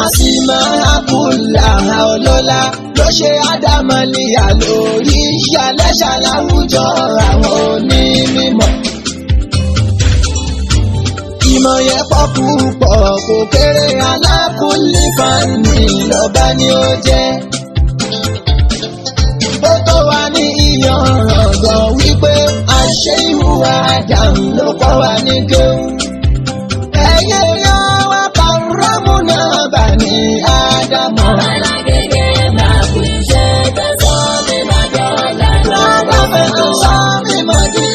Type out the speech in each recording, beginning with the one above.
àsìmọ́ àkùlà ọlọ́lá ló ṣe àdámọ́níyà lórí ìyálẹ́ṣà láwùjọ àwọn onímọ̀. Ìmọ̀ yẹn pọ̀ púpọ̀ kò kéré alákùnlé fani lọ́ba ni ó jẹ́. Ó tó wá ní ìyànràn gan wípé àṣẹ ìhùwà àdàmú ló kọ́ wa ní kéwù. Ẹyẹ yan wá pàrọ́mù náà bà ní Ádámọ̀. Alágége máa kú iṣẹ́ tẹ̀sán mi máa dọ̀la. Lọ́dọ̀ fẹ́ tó sọ mí mọ́ di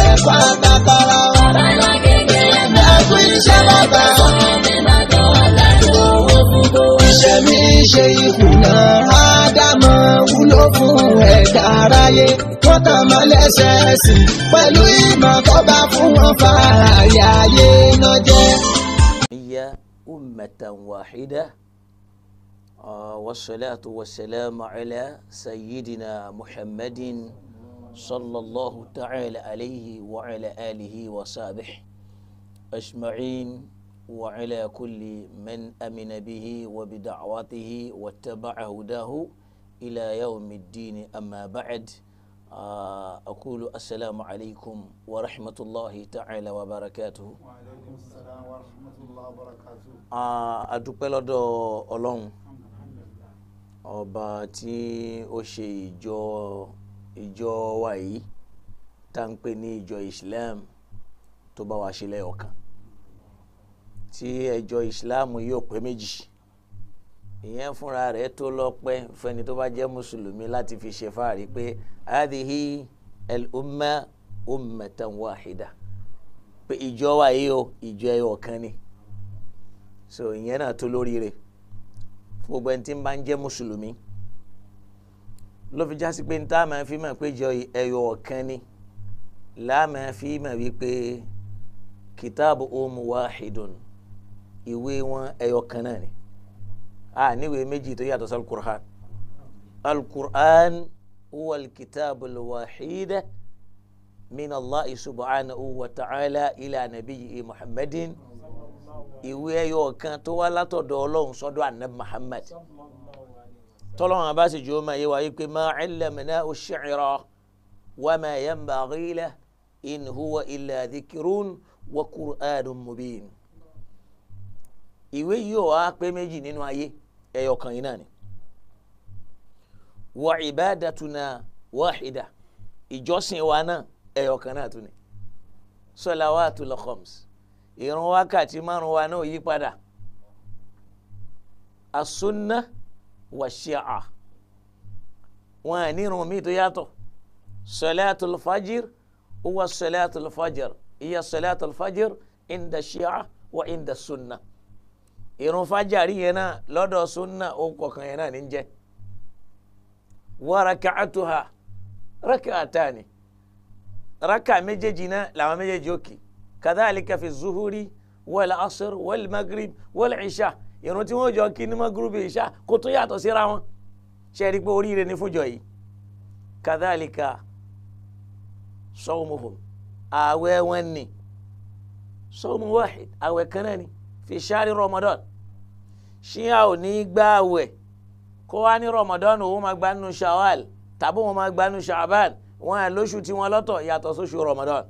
ẹ̀kọ́ àgbàkọ́rọ̀. Alágége máa kú iṣẹ́ tẹ̀sán mi máa dọ̀la. Owó gbogbo. Iṣẹ́ mi ṣe ìkùnà Ádámọ̀ wúlò fún ẹ̀dá aráyé. Wọ́n tàn mọ́ lẹ́sẹ̀ẹ́sì pẹ̀lú ìmọ̀ tó bá fún wọn fààyè ayé náà jẹ́. هي أمة واحدة والصلاة والسلام على سيدنا محمد صلى الله تعالى عليه وعلى آله وصحبه أجمعين وعلى كل من أمن به وبدعوته واتبع هداه إلى يوم الدين. أما بعد أقول السلام عليكم ورحمة الله تعالى وبركاته. وعليكم السلام ورحمة الله وبركاته. adúpẹ́ lọ́dọ̀ Ọlọ́run ọba tí ó ṣe ìjọ wa yìí tá ń pè ní ìjọ Islam tó bá wa ṣe lẹ́yọ̀kan tí ẹjọ́ Islam yóò pé méjì. Ìyẹn fúnra rẹ̀ tó lọ́pẹ́ fẹ́ni tó bá jẹ́ mùsùlùmí láti fi ṣe fáàrí pé hadhihi al-umma ummatan wahida, pé ìjọ wa yìí o ìjọ ẹyọ kan ni. So ìyẹn náà tó lórí rẹ̀ gbogbo ẹni tí ń bá ń jẹ́ mùsùlùmí ló fi jásí pé níta máa fi mọ̀ pé ìjọ ẹyọ kan ni láàmà fi mọ̀ wípé kìtàbù wahidun, ìwé wọn ẹyọ kan náà ni. níwèé méjì tó yàtọ̀ sí al-Qur'an. al-Qur'an huwa al-kitabu al-wahida min Allah subhanahu wa ta'ala ila nabiyyi Muhammadin. Ìwé ẹyọ kan tó wá látọ̀dọ̀ Ọlọ́run sọ́dọ̀ Ànábì Muhammad. Tọ́lọ́run bá sì jọ máa yé wa wípé ma 'allamnahu ash-shi'ra wa ma yanbaghi lahu in huwa illa dhikrun wa qur'anun mubin. Ìwé yìí ò wá pé méjì nínú ayé, ẹyọ kan yìí náà ni. Wa ibadatuna wahida, ìjọsìn wa náà ẹyọ kan náà tún ni. Salawatul khams, ìrun wákàtí márùn wa náà yí padà. As-sunnah wa shi'a, wọn à ní irun mi tó yàtọ̀. Salatul fajr huwa salatul fajr, hiya salatul fajr inda shi'a wa inda sunnah. Ìrun fajari yẹn náà lọ́dọ̀ sunna ó kọ̀ọ̀kan yẹn náà ní jẹ́. Wa raka'atuha raka'atani, raka méjèèjì náà làwọn méjèèjì òkè. Kadhalika fi zuhuri wal asr wal maghrib wal isha, ìrun tí wọ́n jọ kí ní maghrib isha kò tó yàtọ̀ síra wọn. Ṣé rí pé oríire ní fúnjọ yìí. Kadhalika sawmuhum, àwẹ̀ wọn ni sawmu wahid, àwẹ̀ kan náà ni fi shari Ramadan. Ṣíà ò ní gbààwẹ̀ kó wá ní Ramadan òun máa gbà nínú Shawwal tàbí wọn máa gbà nínú Sha'ban, wọn à lóṣù tí wọn lọ́tọ̀ yàtọ̀ sóṣù Ramadan.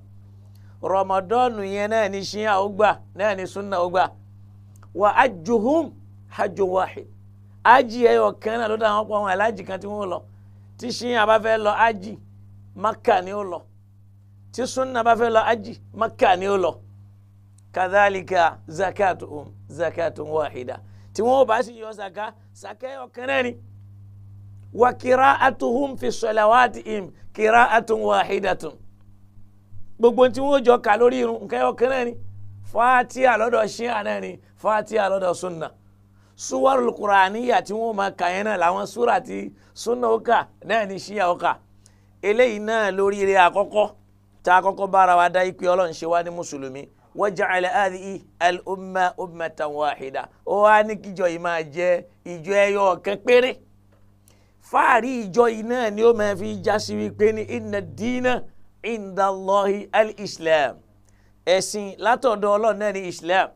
Ramadan yẹn náà ni Ṣíà ó gbà, náà ni sunna ó gbà. Wa hajjuhum hajjun wahid, ájì ẹyọ kan náà ló dá wọn pọ̀, wọn alájì kan tí wọ́n lọ. Tí Ṣíà bá fẹ́ lọ ájì, Makka ni ó lọ. Tí sunna bá fẹ́ lọ ájì, Makka ni ó lọ. Kadhalika zakatuhum zakatun wahida, tí wọ́n bá sì yọ zaka ẹyọ kan náà ni. Wa qira'atuhum fi salawatihim qira'atun wahidatun, gbogbo tí wọ́n jọ kà lórí irun nǹkan ẹyọ kan náà ni. Fatiha lọ́dọ̀ Ṣíà náà ni, Fatiha lọ́dọ̀ sunna. Suwarul Qur'aniyya tí wọ́n máa kà yẹn náà làwọn súrà tí sunna ó kà náà ni Ṣíà ó kà. Eléyìí náà lórí rẹ̀ àkọ́kọ́ tá a kọ́kọ́ bára wa dá ìpè Ọlọ́run ṣe wá ní mùsùlùmí. وجعل هذه الأمة أمة واحدة، وأنا كجو ما جاء ìjọ ẹyọ kan péré. Fáàrí ìjọ yìí náà ni ó máa fi jásí wípé ní inna dina inda Allahi al-Islam, ẹ̀sìn látọ̀dọ̀ Ọlọ́run náà ní Islam,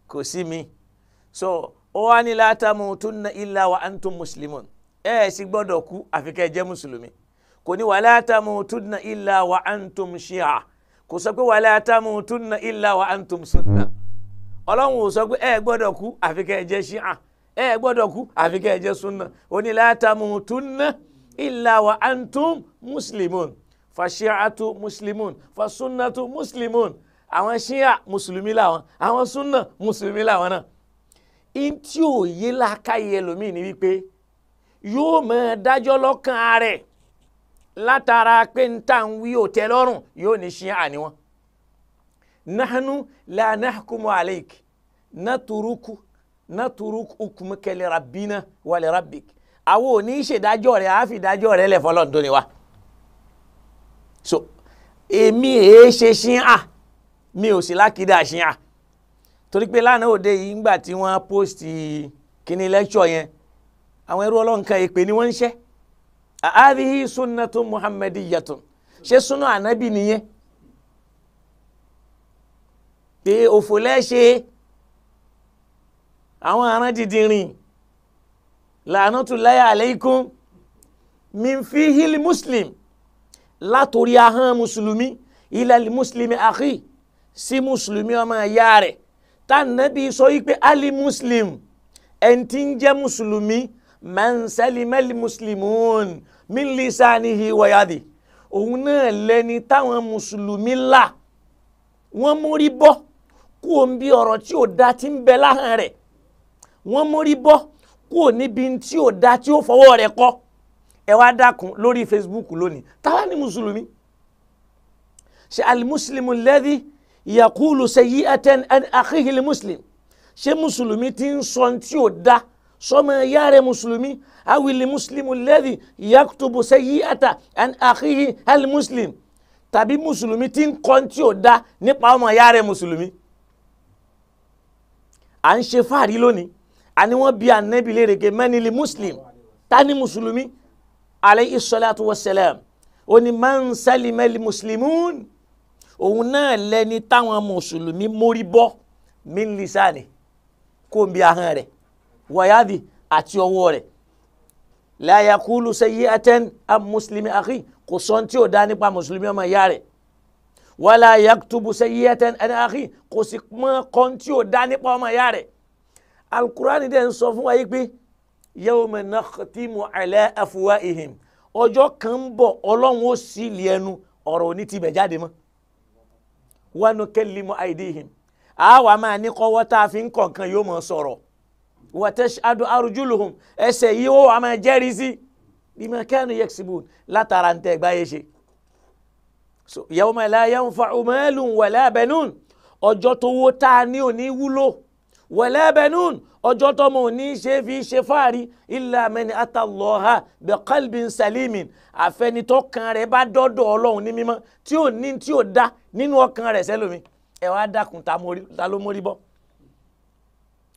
kò sí mi. So ó wá ní la tamutunna illa wa antum muslimun ẹ sì gbọ́dọ̀ kú àfi kẹ́ jẹ́ mùsùlùmí kò ní wala tamutunna illa wa antum shi'a kò sọ pé wala tamutunna illa wa antum sunna ọlọ́run ò sọ pé ẹ gbọ́dọ̀ kú àfi kẹ́ jẹ́ shi'a ẹ gbọ́dọ̀ kú àfi kẹ́ jẹ́ sunna ó ní la tamutunna illa wa antum muslimun fa shi'atu muslimun fa sunnatu muslimun àwọn shi'a mùsùlùmí làwọn àwọn sunna mùsùlùmí làwọn náà in tí ò yé làákàyè ẹlòmíì ni wípé yóò máa dájọ́ lọ́kàn rẹ̀ látara pé ń tà ń wí òtẹ́ lọ́rùn yóò ní shi'a ni wọn. nahnu la nahkumu alayk naturuku hukmaka li rabbina wa li rabbik àwọn ò ní ṣèdájọ́ rẹ̀ àáfi ìdájọ́ rẹ̀ lẹ̀ fọlọ́n tó ni wa. so èmi èé ṣe shi'a mi ò sì lákìdá shi'a torí pé lánàá òde yìí ńgbà tí wọ́n post kíní lecture yẹn àwọn ẹrú ọlọ́run kan èpè ni wọ́n ń ṣẹ́ àádìí sunnatun muhammadiyyatun ṣé súnà ànábì nìyẹn pé òfò lẹ́ṣẹ̀ àwọn aràn dìdìrìn la'natullahi alaykum min fihil muslim látòrí ahọ́n mùsùlùmí ilal muslimi akhi sí mùsùlùmí ọmọ ìyá rẹ̀ tànàbí sọ wípé ali muslim ẹni tí ń jẹ́ mùsùlùmí man salimal muslimun min lisanihi wa yadi òun náà lẹni táwọn mùsùlùmí là wọ́n mórí bọ́ kúò ń bí ọ̀rọ̀ tí ò dá tí ń bẹ láhàn rẹ̀ wọ́n mórí bọ́ kúò níbi tí ò dá tí ó fọwọ́ rẹ̀ kọ́ ẹ wá dákun lórí Facebook lónìí táwa ni mùsùlùmí ṣe alimuslimu alladhi yaqulu sayyi'atan an akhihi almuslim ṣe mùsùlùmí tí ń sọ tí ò dá sọmọ ìyá rẹ̀ mùsùlùmí awil muslimu alladhi yaktubu sayyi'atan an akhihi almuslim tàbí mùsùlùmí tí ń kọ́ tí ò dá nípa ọmọ ìyá rẹ̀ mùsùlùmí. à ń ṣe fáàrí lónìí àní wọ́n bi ànábì léèrè pé manil muslim ta ni mùsùlùmí alayhi salatu wassalam ó ní man salimal muslimun òun náà lẹni táwọn mùsùlùmí mórí bọ́ min lisani kó ń bí ahọ́n rẹ̀ wayadi àti ọwọ́ rẹ̀ la yaqulu sayyi'atan am muslimi akhi kò sọ tí ò dá nípa mùsùlùmí ọmọ ìyá rẹ̀ wala yaktubu sayyi'atan an akhi kò sì mọ́ kọ́ tí ò dá nípa ọmọ ìyá rẹ̀. alukurani dẹ̀ ń sọ fún wa yìí pé yawma nakhtimu ala afwahihim ọjọ́ kan ń bọ̀ ọlọ́run ó sì lé ẹnu ọ̀rọ̀ òní ti bẹ̀ jáde mọ́ wa nukallimu aydihim àwa máa ní kọ́wọ́ tá a fi ń kọ̀ọ̀kan yóò mọ̀ sọ̀rọ̀ wa tashhadu arjuluhum ẹsẹ̀ yìí ó wà máa jẹ́rìí sí bima kanu yaksibun látara ń tẹ́ gbáyé ṣe. so yawma la yanfa'u malun wala banun ọjọ́ tó wó tá a ní òní wúlò wala banun ọjọ́ tó mọ̀ ní ṣe fi ṣe fáàrí illa man atallaha bi qalbin salimin àfẹnitọ́ kan rẹ̀ bá dọ́dọ̀ ọlọ́run ní mímọ́ tí ò ní tí ò dá nínú ọkàn rẹ̀ sẹ́lómi ẹ wá dákun ta ló mórí bọ́.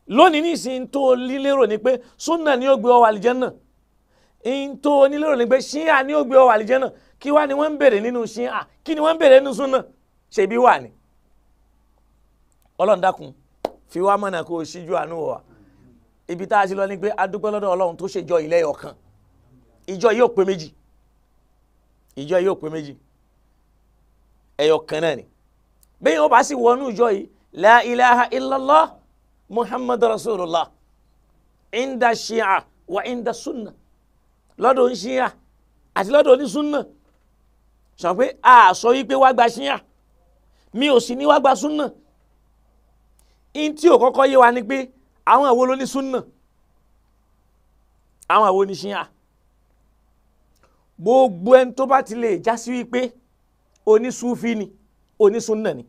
lónìí nísìnyí tó lílérò ni pé súnà ni ó gbé ọ wà àlìjẹ́nà in tó nílérò ni pé ṣíà ni ó gbé ọ wà àlìjẹ́nà kí wá ni wọ́n ń bèrè nínú ṣíà kí ni wọ́n ń bèrè nínú súnà ṣèbí wà ní. ọlọ́run dákun fi wá mọ̀nà kó o ṣíjú àánú wọ̀ wá ibi tá a ti lọ ni pé a dúpẹ́ lọ́dọ̀ ọlọ́run tó ṣèjọ ilé ọ̀kan ìjọ yóò pé méjì ìjọ yóò pé méjì ẹyọ kan náà ni bẹ́ẹ̀ yóò bá sì wọnú ìjọ yìí la ilaha illallah muhammadu rasulullah inda ṣíà wa inda sunna lọ́dọ̀ ń ṣíà àti lọ́dọ̀ ní sunna sọ pé a sọ wípé wá gba ṣíà mi ò sì ní wá gba sunna in tí ò kọ́kọ́ yé wa ni pé àwọn àwo ló ní sunna àwọn àwo ní ṣíà gbogbo ẹni tó bá ti lè já sí wípé onísúfí ni onísunna ni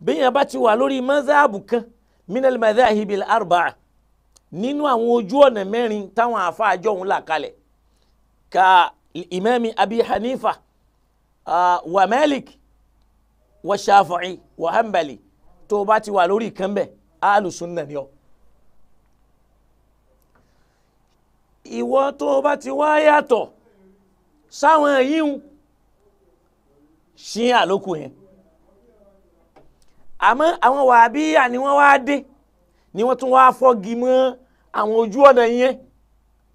bẹ́yàn bá ti wà lórí mazhabu kan minal madhahibil arba'a nínú àwọn ojú ọ̀nà mẹ́rin táwọn àfáàjọ òun là kalẹ̀ ka imami abi hanifa wa malik wa shafi'i wa hanbali tó bá ti wà lórí kan bẹ́ẹ̀ alùsùnà ni ọ. ìwọ tó bá ti wá yàtọ̀ sáwọn yíhun ṣíà lókù yẹn àmọ́ àwọn wàhábíyà ni wọ́n wá dé ni wọ́n tún wá fọ́gi mọ́ àwọn ojú ọ̀nà yẹn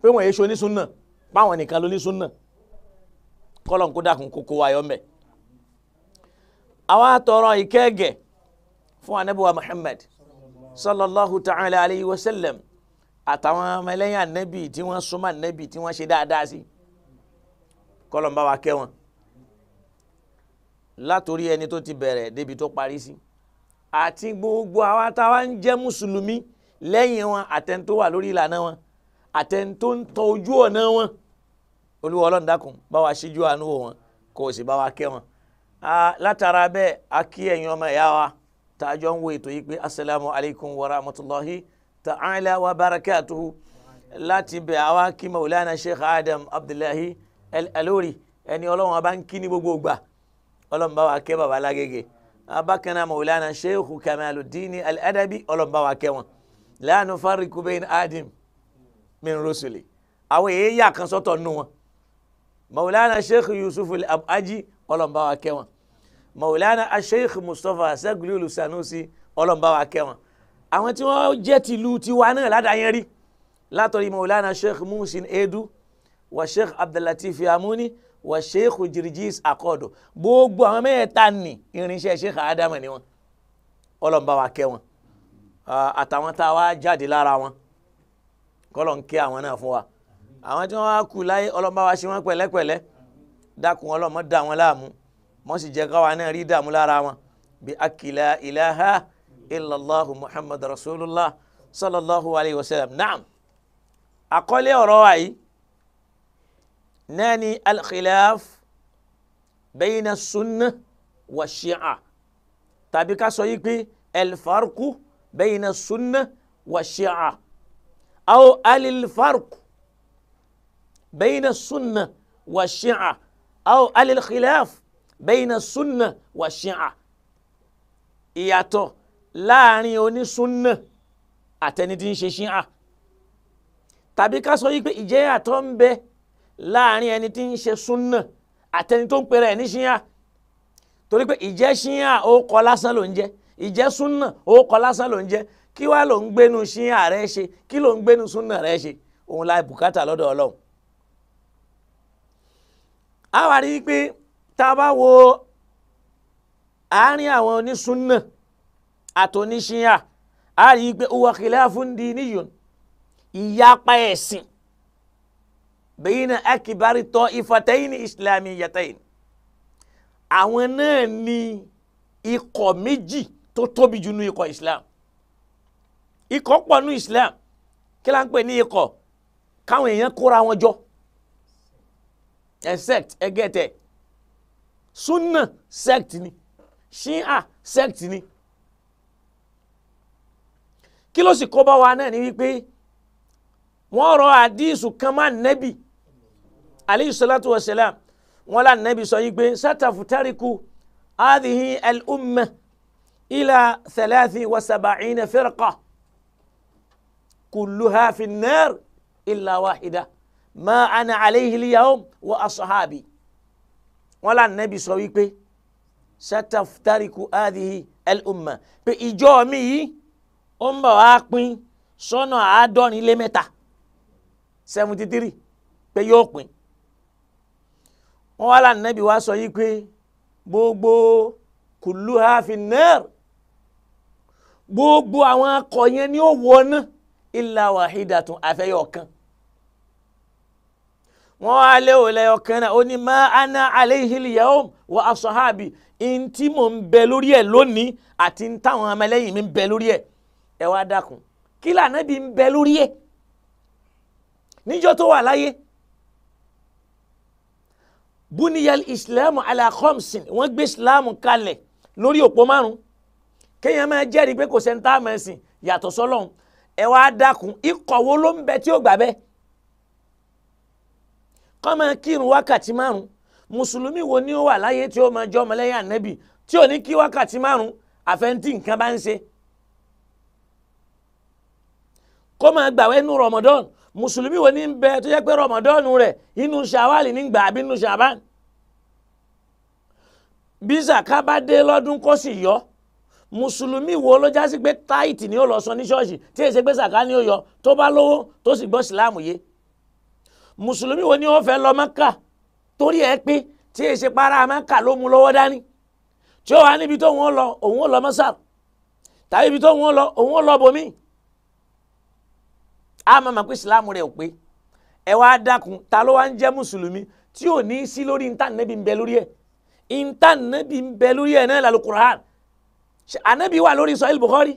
pé wọ́n yéé ṣe onísúnnà báwọn nìkan ló ní súnnà kọ́lọ̀ kó dákun kókó wáyọ̀ mẹ́. àwa tọrọ ìkẹ́gẹ̀ fún anabiwa Muhammad sallallahu ta'ala alayhi wa sallam àtàwọn ọmọlẹ́yìn anabi tí wọ́n súnmọ́ anabi tí wọ́n ṣe dáadáa sí kọ́lọ̀ ń bá wa kẹ́ wọn látòrí ẹni tó ti bẹ̀rẹ̀ débi tó parí sí àti gbogbo àwa táwa ń jẹ́ mùsùlùmí lẹ́yìn wọn àtẹ̀ntó wà lórí ìlànà wọn àtẹ̀ntó ń tọ ojú ọ̀nà wọn olúwa ọlọ́run dákun bá wa ṣíjú àánú wò wọn kó o sì bá wa kẹ́ wọn. látara bẹ́ẹ̀ a kí ẹ̀yin ọmọ ìyá wa tààjọ ń wo ètò yìí pé asalaamu alaykum wa rahmatulahi ta'ala wa barakatuhu láti bẹ̀ àwa kí maulana sheikh adam abdullahi al-alori ẹni ọlọ́run ọba ń kí ní gbogbo ìgbà ọlọ́run bá wa kẹ́ bàbá lágége abákaná maulana sheikh kamaluddin al-adabi ọlọ́run bá wa kẹ́ wọn la nufarriqu bayna adim min rusuli àwọn èyí yà kan sọ́tọ̀ nù wọn maulana sheikh yusuf al-abaji ọlọ́run bá wa kẹ́ wọn maulana sheikh mustapha saglulu sanusi ọlọ́run bá wa kẹ́ wọn àwọn tí wọ́n jẹ́ tìlú tiwa náà ládàáyẹn rí látọ̀rí maulana sheikh muhsin edu wa sheikh abdullatif amuni wa sheikh jirjis akọ̀dọ̀ gbogbo àwọn mẹ́ta ní irinṣẹ́ sheikh adama ni wọn ọlọ́run bá wa kẹ́ wọn àtàwọn tá a wá jáde lára wọn kọ́lọ̀ ń kẹ́ àwọn náà fún wa àwọn tí wọ́n wá kú láyé ọlọ́run bá wa ṣe wọ́n pẹ̀lẹ́pẹ̀lẹ́ dákun ọlọ́run má dà wọ́n láàmú mọ́ sì jẹ́ káwa náà rí dààmú lára wọn bí akila ilaha illallahu muhammad rasulullah sallallahu alayhi wa sallam naam àkọlé ọ̀rọ̀ wa yìí náà ni alkhilaf bayna sunna wa shi'a tàbí ká sọ yìí pé alfarku bayna sunna wa shi'a aw alilfarku bayna sunna wa shi'a aw alilkhilaf bayna sunna wa shi'a ìyàtọ̀ láàrin onísúnnà àtẹni tí ń ṣe shi'a tàbí ká sọ yìí pé ìjẹ́ yàtọ̀ ń bẹ láàrin ẹni tí ń ṣe súnnà àtẹni tó ń pèrè ẹ̀ ní shi'a torí pé ìjẹ́ shi'a ó kọ lásán ló ń jẹ́ ìjẹ́ súnnà ó kọ lásán ló ń jẹ́ kí wá ló ń gbénu shi'a rẹ̀ ṣe kí ló ń gbénu súnnà rẹ̀ ṣe òun la bùkátà lọ́dọ̀ Ọlọ́run. a wá rí i pé tá a bá wo àárín àwọn onísúnnà àtòníṣíà a rí i pé huwa khilafun diniyun ìyapa ẹ̀sìn bayna akbari ta'ifatayn islamiyatayn àwọn náà ní ikọ̀ méjì tó tóbi jù nínú ikọ̀ Islam ikọ̀ pọ̀ nínú Islam kí la ń pè ní ikọ̀ káwọn èèyàn kóra wọn jọ sect ẹgẹ́tẹ̀ sunna sect ni shia sect ni kí ló sì kó bá wa náà ni wípé wọ́n rọ àdísù kan máa nẹ́bì alayhi salatu wa salam wọ́n lá nẹ́bì sọ yìí pé satafutariku hadhihi al-umma ila 73 firqa kulluha fi an-nar illa wahida ma ana alayhi al-yawm wa ashabi wọ́n lá nẹ́bì sọ wípé satafutariku hadhihi al-umma pé ìjọ mi yìí ó ń bọ̀ wá pín sọ́nà 73 73 pé yóò pín wọ́n wá lánàá Nábì wá sọ yìí pé gbogbo kulluha fi nar gbogbo àwọn akọ̀ yẹn ni ó wọná illa wahidatun àfẹ́yọ̀ kan wọ́n wá lé òlẹ̀ ọ̀kan náà ó ní ma ana alayhi al-yawm wa ashabi in tí mò ń bẹ lórí ẹ̀ lónìí àti ń táwọn ọmọlẹ́yìn mi ń bẹ lórí ẹ̀ ẹ wá dákun kí l'Ànábì ń bẹ lórí ẹ̀ níjọ́ tó wà láyé buniyal islam ala khamsin wọ́n gbé islam kalẹ̀ lórí òpó 5 kéèyàn máa jẹ́rìí pé kò sẹ́ńtà mẹ́sìn yàtọ̀ sọ́lọ́hun ẹ wá dákun ikọ̀ wo ló ń bẹ tí ó gbà bẹ́ẹ̀ kọ́ máa kírun wákàtí 5 mùsùlùmí wo ni ó wà láyé tí ó máa jẹ́ ọmọlẹ́yìn Ànábì tí ò ní kí wákàtí 5 àfẹ́ntì nǹkan bá ń ṣe kó máa gbàwé nínú Ramadan mùsùlùmí wo ní ń bẹ tó jẹ́ pé Ramadan rẹ̀ inú Ṣawali ní gbà àbí inú Ṣàbán bí zaka bá dé lọ́dún kó sì yọ mùsùlùmí wo ló já sí pé táìtì ni ó lọ sọ ní ṣọ́ọ̀ṣì tí èsì pé sàká ni ó yọ tó bá lówó tó sì gbọ́ síláàmù yé mùsùlùmí wo ni ó fẹ́ lọ Mẹ́kà torí ẹ pé tí èsì para Mẹ́kà ló mú lọ́wọ́ dání tí ó wà níbi tó wọ́n lọ òun ó lọ Mọ́sàr tàbí ibi tó wọ́n lọ òun ó lọ bòmí a máa mọ̀ pé síláàmù rẹ̀ ò pé ẹ wá dákun ta ló wá ń jẹ́ mùsùlùmí tí ò ní sí lórí ìntànẹ́bì ń bẹ lórí ẹ̀ ìntànẹ́bì ń bẹ lórí ẹ̀ náà lálẹ́ Qur'an anabi wà lórí Sahih Bukhari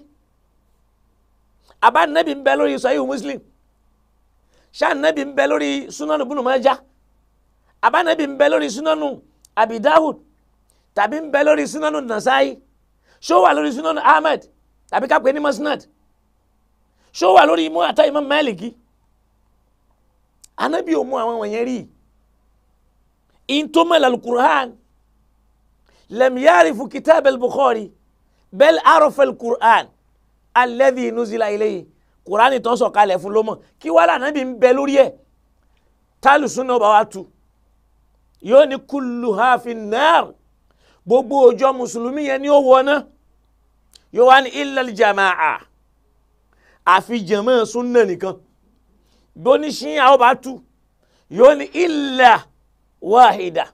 àbá anabi ń bẹ lórí Sahih Muslim ṣá anabi ń bẹ lórí Sunan Ibn Majah àbá anabi ń bẹ lórí Sunan Abi Dawud tàbí ń bẹ lórí Sunan Nasa'i ṣó wà lórí Sunan Ahmad tàbí ká pè ní Musnad ṣó wà lórí Muwatta Imam Maliki anabi ò mú àwọn wọ̀nyẹn rí intomal al-Qur'an lam yarifu kitab al-Bukhari bẹ́ẹ̀ arọ́fẹ́ al-Qur'an alladhi nuzila ilayhi Qur'an tó sọ̀ kalẹ̀ fún lọ́mọ kí wàhálà anabi ń bẹ lórí ẹ̀ tálùsùn náà bá wà tu yóò ní kulluha fin nar gbogbo ọjọ́ mùsùlùmí yẹn ni ó wọ náà yóò wá ní illa al-jama'a àfi jàmáà súnnà nìkan bóní ṣíyà ó bá tú yóò ní illa wahida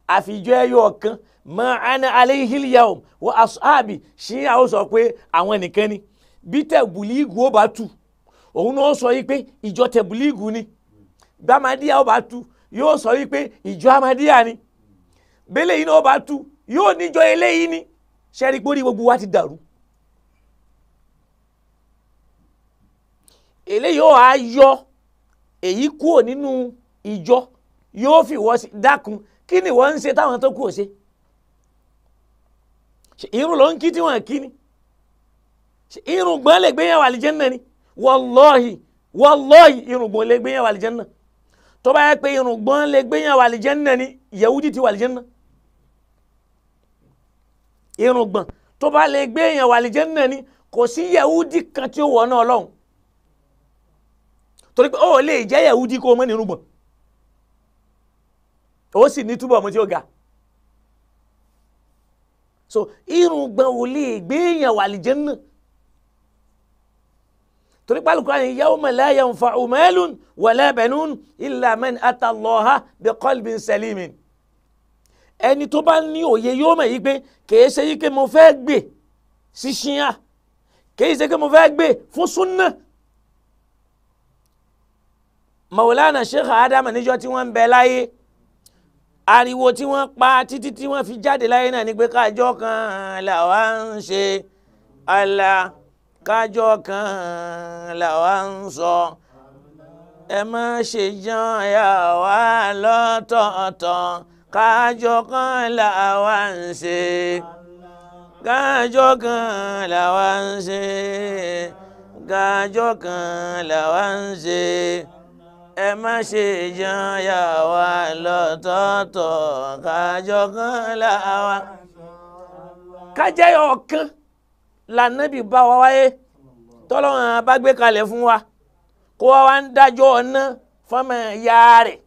àfijọ́ ẹyọ kan ma ana alayhi al-yawm wa ashabi ṣíyà ó sọ pé àwọn nìkan ni bí tẹ̀bùlíìgù ó bá tú òun náà sọ yí pé ìjọ tẹ̀bùlíìgù ni gbàmádíà ó bá tú yóò sọ yí pé ìjọ amadíà ni bẹ́lẹ̀ yìí náà ó bá tú yóò níjọ eléyìí ni ṣẹ́rí pé ó ní gbogbo wa ti dàrú eléyìí ó á yọ èyí kúrò nínú ìjọ yóò fi wọ́ sí dákun kí ni wọ́n ń ṣe táwọn tó kù ò ṣe irun ló ń kí tí wọ́n kí ni irun gbọ́n lè gbéyàwó àlìjẹ́nnà ni wallahi irun gbọ́n lè gbéyàwó àlìjẹ́nnà tó bá yẹ pé irun gbọ́n lè gbéyàwó àlìjẹ́nnà ni yahudi ti wà àlìjẹ́nnà irun gbọ́n tó bá lè gbéyàwó àlìjẹ́nnà ni kò sí yahudi kan tí ó wọ̀ náà lọ́hùn torí pé ó lè jẹ́ yahudi kó o mọ́ ní irun gbọ́n ó sì ní túbọ̀ mọ́ tí ó ga so irun gbọ́n ò lè gbéyàwó àlìjẹ́nnà torí pé Al-Qur'an yawma la yanfa'u malun wala banun illa man ata Allaha bi qalbin salimin ẹni tó bá ní òye yóò mọ̀ yí pé kìí ṣe yí pé mo fẹ́ gbé sí ṣíyà kìí ṣe pé mo fẹ́ gbé fún súnnà Maulana Sheikh Adam níjọ́ tí wọ́n ń bẹ láyé ariwo tí wọ́n pa títí tí wọ́n fi jáde láyé náà ni pé kájọ́ kan làwa ń ṣe Allah kájọ́ kan làwa ń sọ ẹ má ṣe jan yà wá lọ́tọ̀ọ̀tọ̀ kájọ́ kan làwa ń ṣe kájọ́ kan làwa ń ṣe kájọ́ kan làwa ń ṣe ẹ má ṣe jan yà wá lọ́tọ̀ọ̀tọ̀ kájọ́ kan làwa. kájẹ́ ọ̀kan lànàbì bá wa wáyé tọ́lọ́run bá gbé kalẹ̀ fún wa kó wa ń dájọ́ ọ̀nà fọ́mọ ìyá rẹ̀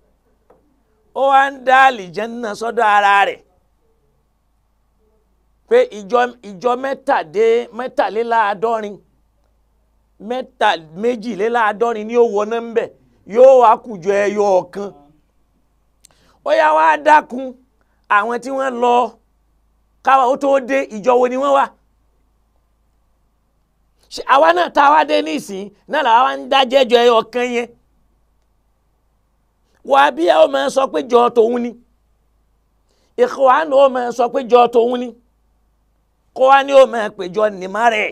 ó wá ń dá àlìjẹ́nnà sọ́dọ̀ ara rẹ̀ pé ìjọ méjìléláàádọ́rin ni ó wọná ń bẹ̀ yóò wá kùjọ ẹyọ ọ̀kan ó yá wá dákun àwọn tí wọ́n lọ káwa ó tó dé ìjọ wo ni wọ́n wà àwa náà tá a wá dé nísìnyí náà làwa wá ń dájẹ́jọ ẹyọ ọ̀kan yẹn Wàhábíyà ó máa sọ pé jọ tòun ni Ikhwan ó máa sọ pé jọ tòun ni kó wá ní ó máa péjọ nìmá rẹ̀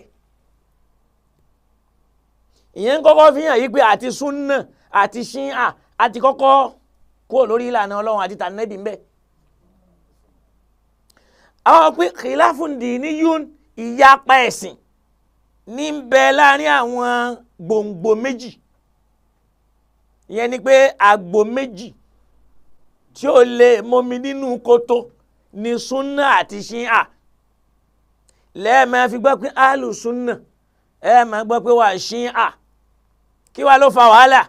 ìyẹn kọ́kọ́ fi hàn yí pé àti súnnà àti ṣíà àti kọ́kọ́ kúrò lórí ìlànà Ọlọ́run àti tànẹ́bì ń bẹ àwọn pé khilafun diniyun ìyapa ẹ̀sìn ní ń bẹ láàrin àwọn gbòǹgbò méjì ìyẹn ni pé àgbò méjì tí ó lè mọmi nínú kòtò ní súnnà àti ṣíà lẹ́ẹ̀mẹ́ fi gbọ́ pé áàlù súnnà ẹ̀ẹ̀mẹ́ gbọ́ pé wà ṣíà kí wá ló fa wàhálà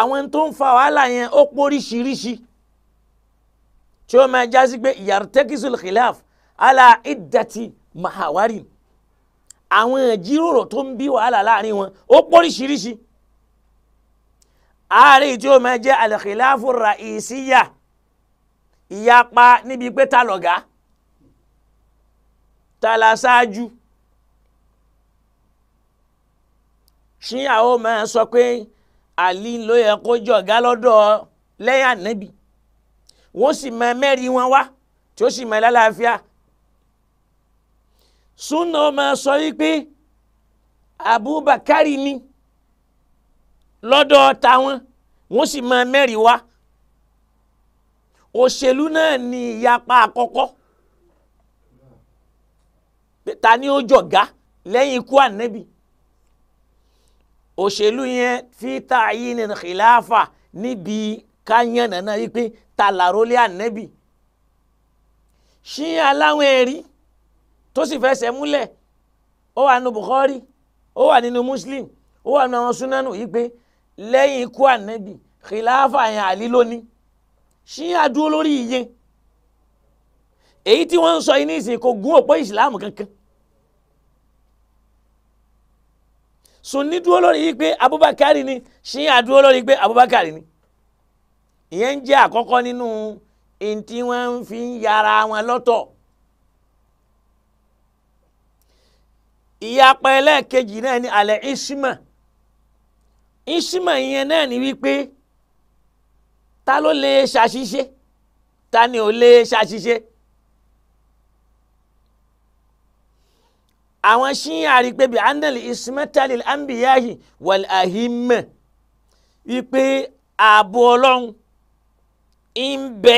àwọn tó ń fa wàhálà yẹn ó póríṣiríṣi tí ó máa jásí pé yartakisul khilaf ala iddati mahawari àwọn ìjíròrò tó ń bí wàhálà láàrin wọn ó póríṣiríṣi ààrẹ tí ó máa jẹ́ al-khilafu ra'isiyya ìyapa níbi pé ta lọ̀gá ta la ṣáájú ṣíyà ó máa sọ pé àlí ló yẹ kó jọ̀gá lọ́dọ̀ lẹ́yìn ànábì wọ́n sì máa mẹ́rin wọn wá tí ó sì máa lálàáfíà súnà ó máa sọ wípé Abubakari ni lọ́dọ̀ táwọn wọ́n sì máa mẹ́rin wá òṣèlú náà ni ìyapa àkọ́kọ́ ta ni ó jọ̀gá lẹ́yìn ikú ànábì òṣèlú yẹn fi ta'yin khilafa níbi káyàn nàná wípé ta làrólé ànábì ṣí aláwọn ẹ̀rí tó sì fẹsẹ̀ múlẹ̀ ó wà nínú Bukhari ó wà nínú Muslim ó wà nínú àwọn súnánù wípé lẹ́yìn ikú ànábì khilafa yẹn Àlí lóní ṣí àdúró lórí ìyẹn èyí tí wọ́n ń sọ yìí ní ìsìn kò gún òpó ìsìláàmù kankan Sunni dúró lórí yìí pé Abubakar ni Shia dúró lórí pé Abubakar ni ìyẹn ń jẹ́ àkọ́kọ́ nínú èyí tí wọ́n fi ń yára wọn lọ́tọ̀ ìyapa ẹlẹ́ẹ̀kejì náà ni alẹ́ ìṣímà yẹn náà ni wípé ta ló lè ṣàṣìṣe ta ni ò lè ṣàṣìṣe àwọn Ṣíà rí pé bí anal ismata lil anbiyahi wal ahimma wípé ààbò Ọlọ́run ń bẹ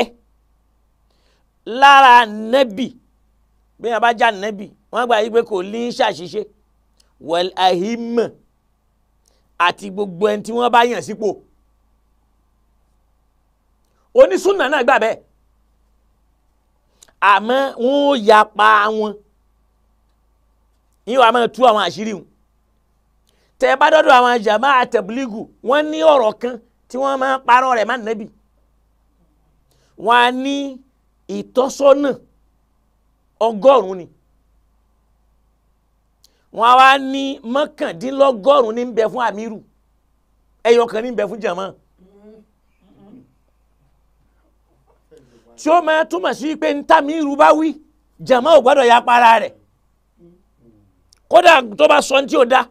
lára nẹ́bì bí wọ́n bá já nẹ́bì wọ́n gbà wípé kò ní ṣàṣìṣe wal ahimma àti gbogbo ẹni tí wọ́n bá yàn sípò onísùnnà náà gbà bẹ́ẹ̀ àmọ́ wọ́n ó yapa wọn yíò wá máa tú àwọn àṣírí wọn tẹ bá dọ́dọ̀ àwọn jàmáà tẹ̀blígù wọ́n ní ọ̀rọ̀ kan tí wọ́n máa parọ́ rẹ̀ máa nẹ́bì wọ́n á ní ìtọ́sọ́nà 100 ni wọ́n á wá ní 99 ní ń bẹ fún àmírù ẹyọ kan ní ń bẹ fún jàmáà tí ó máa túmọ̀ sí pé ń tàmírù bá wí jàmáà ò gbọ́dọ̀ ya para rẹ̀ kódà tó bá sọ tí ó dá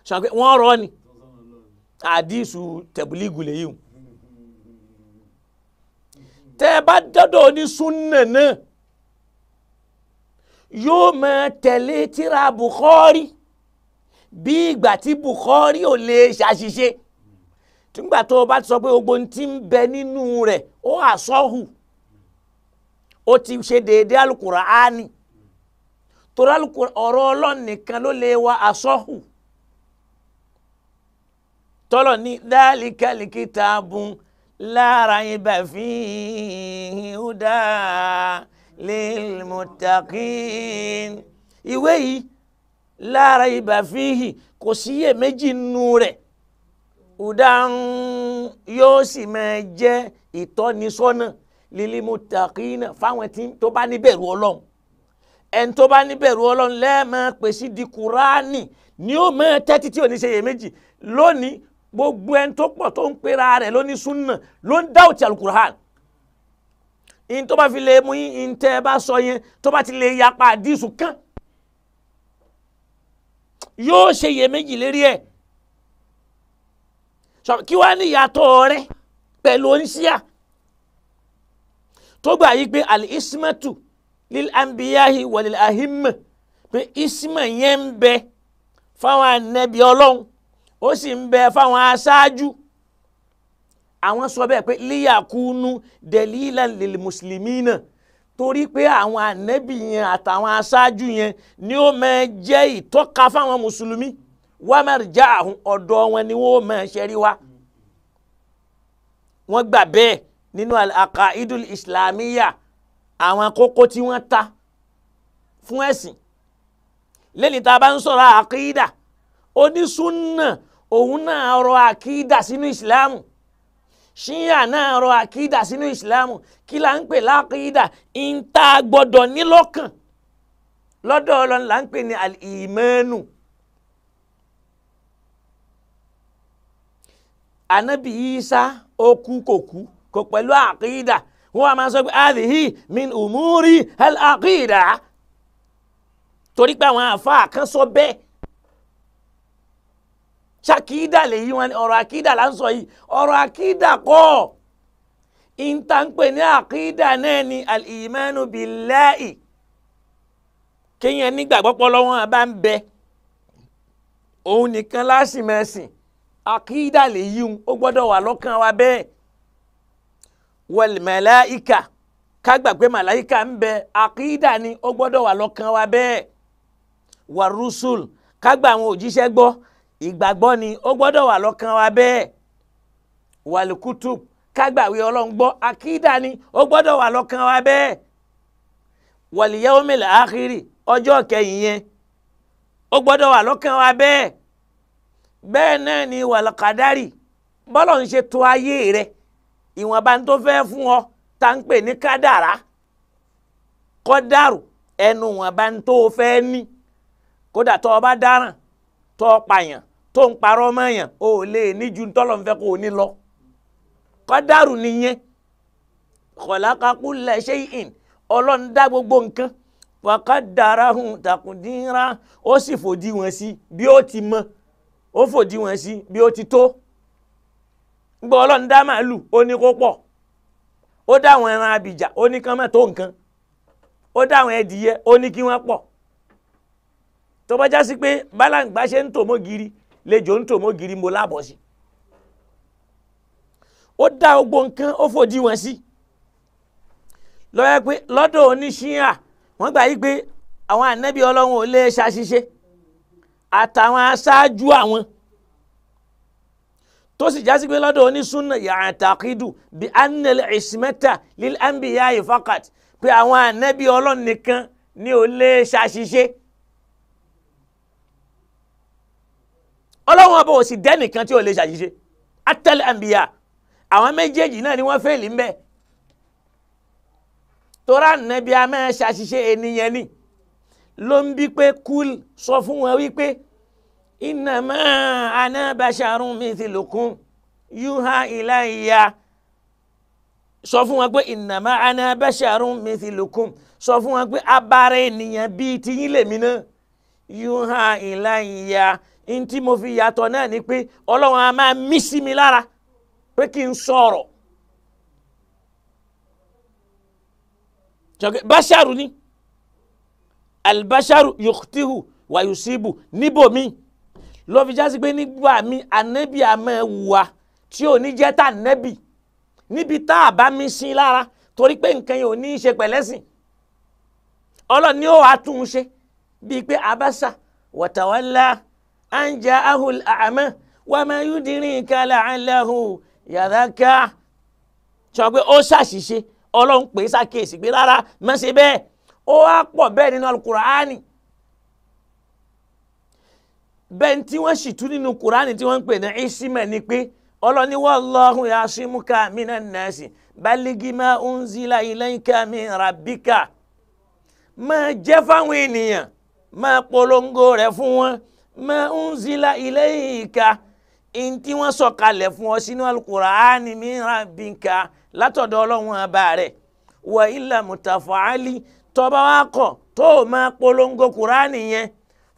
ṣàpẹ́ wọ́n rọ́ ni àdísù tẹ̀bùlígù lè yíò tẹ́ bá dọ́dọ̀ ní súnnà náà yóò máa tẹ̀lé tírà Bukhari bí ìgbà tí Bukhari ò lè ṣàṣìṣe túngbà tó bá ti sọ pé gbogbo tí ń bẹ nínú rẹ̀ ó àsọ́hù ó ti ṣe déédé Al-Qur'ani torí ọ̀rọ̀ Ọlọ́run nìkan ló lè wá àsọ́hù tọ́lọ̀ ní dhalikal kitabun la rayba fihi huda lil muttaqin ìwé yìí la rayba fihi kò síyè méjì nínú rẹ̀ huda yóò sì máa jẹ́ ìtọ́nisọ́nà lil muttaqin fáwọn tí tó bá níbẹ̀rù Ọlọ́run ẹni tó bá níbẹ̀rù Ọlọ́run lẹ́ẹ̀mọ́ pèsè di Kùránì ni ó mọ́ tẹ́tí tí ò ní ṣe iyèméjì lónìí gbogbo ẹni tó pọ̀ tó ń pera rẹ̀ ló ní súnà ló ń dáwọ̀tì alukur'an in tó bá fi lè mú in tẹ́ ẹ bá sọ yẹn tó bá ti lè yapa àdísù kan yóò ṣe iyèméjì lérí ẹ̀ kí wàá ní ìyàtọ̀ rẹ̀ pẹ̀lú oníṣíà tó gbà yí pé al-ismatu lil anbiyahi wa lil ahimma pé isma yẹn ń bẹ fáwọn ànábì Ọlọ́run ó sì ń bẹ fáwọn aṣáájú àwọn sọ bẹ́ẹ̀ pé liyakunu dalilan lil muslimina torí pé àwọn ànábì yẹn àtàwọn aṣáájú yẹn ni ó máa jẹ́ ìtọ́ka fáwọn mùsùlùmí wa marja'ahum ọ̀dọ̀ wọn ni wọ́n máa ṣẹ́rí wá wọ́n gbà bẹ́ẹ̀ nínú al-aqaidul islamiyya àwọn kókó tí wọ́n ta fún ẹ̀sìn lẹ́ni tá a bá ń sọ̀rọ̀ àkídà onísúnnà òun náà rọ àkídà sínú ìsìláàmù ṣíyà náà rọ àkídà sínú ìsìláàmù kí là ń pè lákídà ìta gbọ́dọ̀ nílọ́kàn lọ́dọ̀ Ọlọ́run là ń pè ní al-ìmánu. Ànábì Ìsá ó kú kò pẹ̀lú àkídà wọ́n a máa sọ pé adhihi min umuri al-àkídà torí pé àwọn àfáà kan sọ bẹ́ẹ̀. Ṣàkídà lèyí wọn ọ̀rọ̀ àkídà là ń sọ yìí ọ̀rọ̀ àkídà kọ́ ìta ń pè ní àkídà náà ni al-ìmánu billahi kéèyàn nígbàgbọ́ pọ́lọ́ wọn bá ń bẹ òun nìkan lásìmẹ̀sìn àkídà lèyí ó gbọ́dọ̀ wà lọ́kàn wa bẹ́ẹ̀. Wal màláìkà ká gbà pé màláìkà ń bẹ àkídà ni ó gbọ́dọ̀ wà lọ́kàn wa bẹ́ẹ̀. War rusul ká gbà àwọn òjíṣẹ́ gbọ́ ìgbàgbọ́ ni ó gbọ́dọ̀ wà lọ́kàn wa bẹ́ẹ̀. Wal kutub ká gbàwé Ọlọ́run gbọ́ àkídà ni ó gbọ́dọ̀ wà lọ́kàn wa bẹ́ẹ̀. Wal yawmil akhiri ọjọ́ kẹyìn yẹn ó gbọ́dọ̀ wà lọ́kàn wa bẹ́ẹ̀. Bẹ́ẹ̀ náà ni wal qadari bọ́lọ̀ ń ṣe tó ayé rẹ̀ ìwọ̀nba tó fẹ́ fún ọ tá ń pè ní kádàrá kọ́dàrú ẹnu ìwọ̀nba tó fẹ́ ní kódà tó o bá dáràn tó o pààyàn tó ń parọ́ mọ́yàn o ò lè ní ju tọ́lọ̀ ń fẹ́ kó o ní lọ kọ́dàrú nìyẹn. Khalaqa kulla shay'in Ọlọ́run dá gbogbo nǹkan wa qaddarahu taqdira ó sì fòdí wọn sí bí ó ti mọ ó fòdí wọn sí bí ó ti tó. Gbọ́ Ọlọ́run dá màálù ó ní kó pọ̀ ó dá àwọn ẹran abìjà ó ní kán má tó nǹkan ó dá àwọn ẹdìyẹ ó ní kí wọ́n pọ̀. Tó bá já sí pé bálàǹgbá ṣe ń tò mọ́ giri lejò ń tò mọ́ giri mo lábọ̀ sí. Ó dá gbogbo nǹkan ó fòdí wọn sí. Lọ́yẹ́ pé lọ́dọ̀ oníṣíà wọ́n gbà yí pé àwọn ànábì Ọlọ́run ò lè ṣàṣìṣe àtàwọn aṣáájú àwọn. Tó sì jásí pé lọ́dọ̀ onísúnnà ya'taqidu bí annal ismata lil anbiya'i faqat pé àwọn ànábì Ọlọ́run nìkan ni ò lè ṣàṣìṣe. Ọlọ́run ọba ò sì dẹ́nìkan tí ò lè ṣàṣìṣe atal anbiya àwọn méjèèjì náà ni wọ́n fẹ́ẹ̀lì ń bẹ. Torá ànábì a máa ṣàṣìṣe ènìyàn ni ló ń bí pé kúl sọ fún wọn wípé innama ana basharun mithlukum yuha ilayya sọ fún wọn pé innama ana basharun mithlukum sọ fún wọn pé abára ènìyàn bíi tiyín lèmi náà yuha ilayya ntí mo fi yàtọ̀ náà ni pé Ọlọ́run a máa mí sí mi lára pé kí n sọ̀rọ̀ basharu ni albasharu yukhtihu wa yusibu níbòmí ló fi jásí pé nígbà mi ànábì àmọ́ wà tí ò ní jẹ́ tà nẹ́bì níbi tá a bá mi sí lára torí pé nǹkan yìí ò ní í ṣe pẹ̀lẹ́sìn Ọlọ́run ni ó wàá tún un ṣe bíi pé abasa wa tawalla an ja'ahu al-a'ma wa ma yudrika la'allahu yadhakka sọ pé ó ṣàṣìṣe Ọlọ́run pè é ṣàkíyèsí pé rárá má ṣe bẹ́ẹ̀ ó wá pọ̀ bẹ́ẹ̀ nínú Al-Qur'ani bẹ́ẹ̀ tí wọ́n sì tún nínú Kùránì tí wọ́n ń pè ní ìsímẹ̀ ni pé Ọlọ́run ní wallahu yasimuka minan nasi baligi ma unzila ilayka min rabbika máa jẹ́ fáwọn ènìyàn máa polongo rẹ̀ fún wọn ma unzila ilayka ntí wọ́n sọ̀kalẹ̀ fún ọ sínú Al-Qur'ani min rabbika látọ̀dọ̀ Ọlọ́run ọba rẹ̀ wa illa mutafa'ali tọba wa kọ̀ tó máa polongo Kùránì yẹn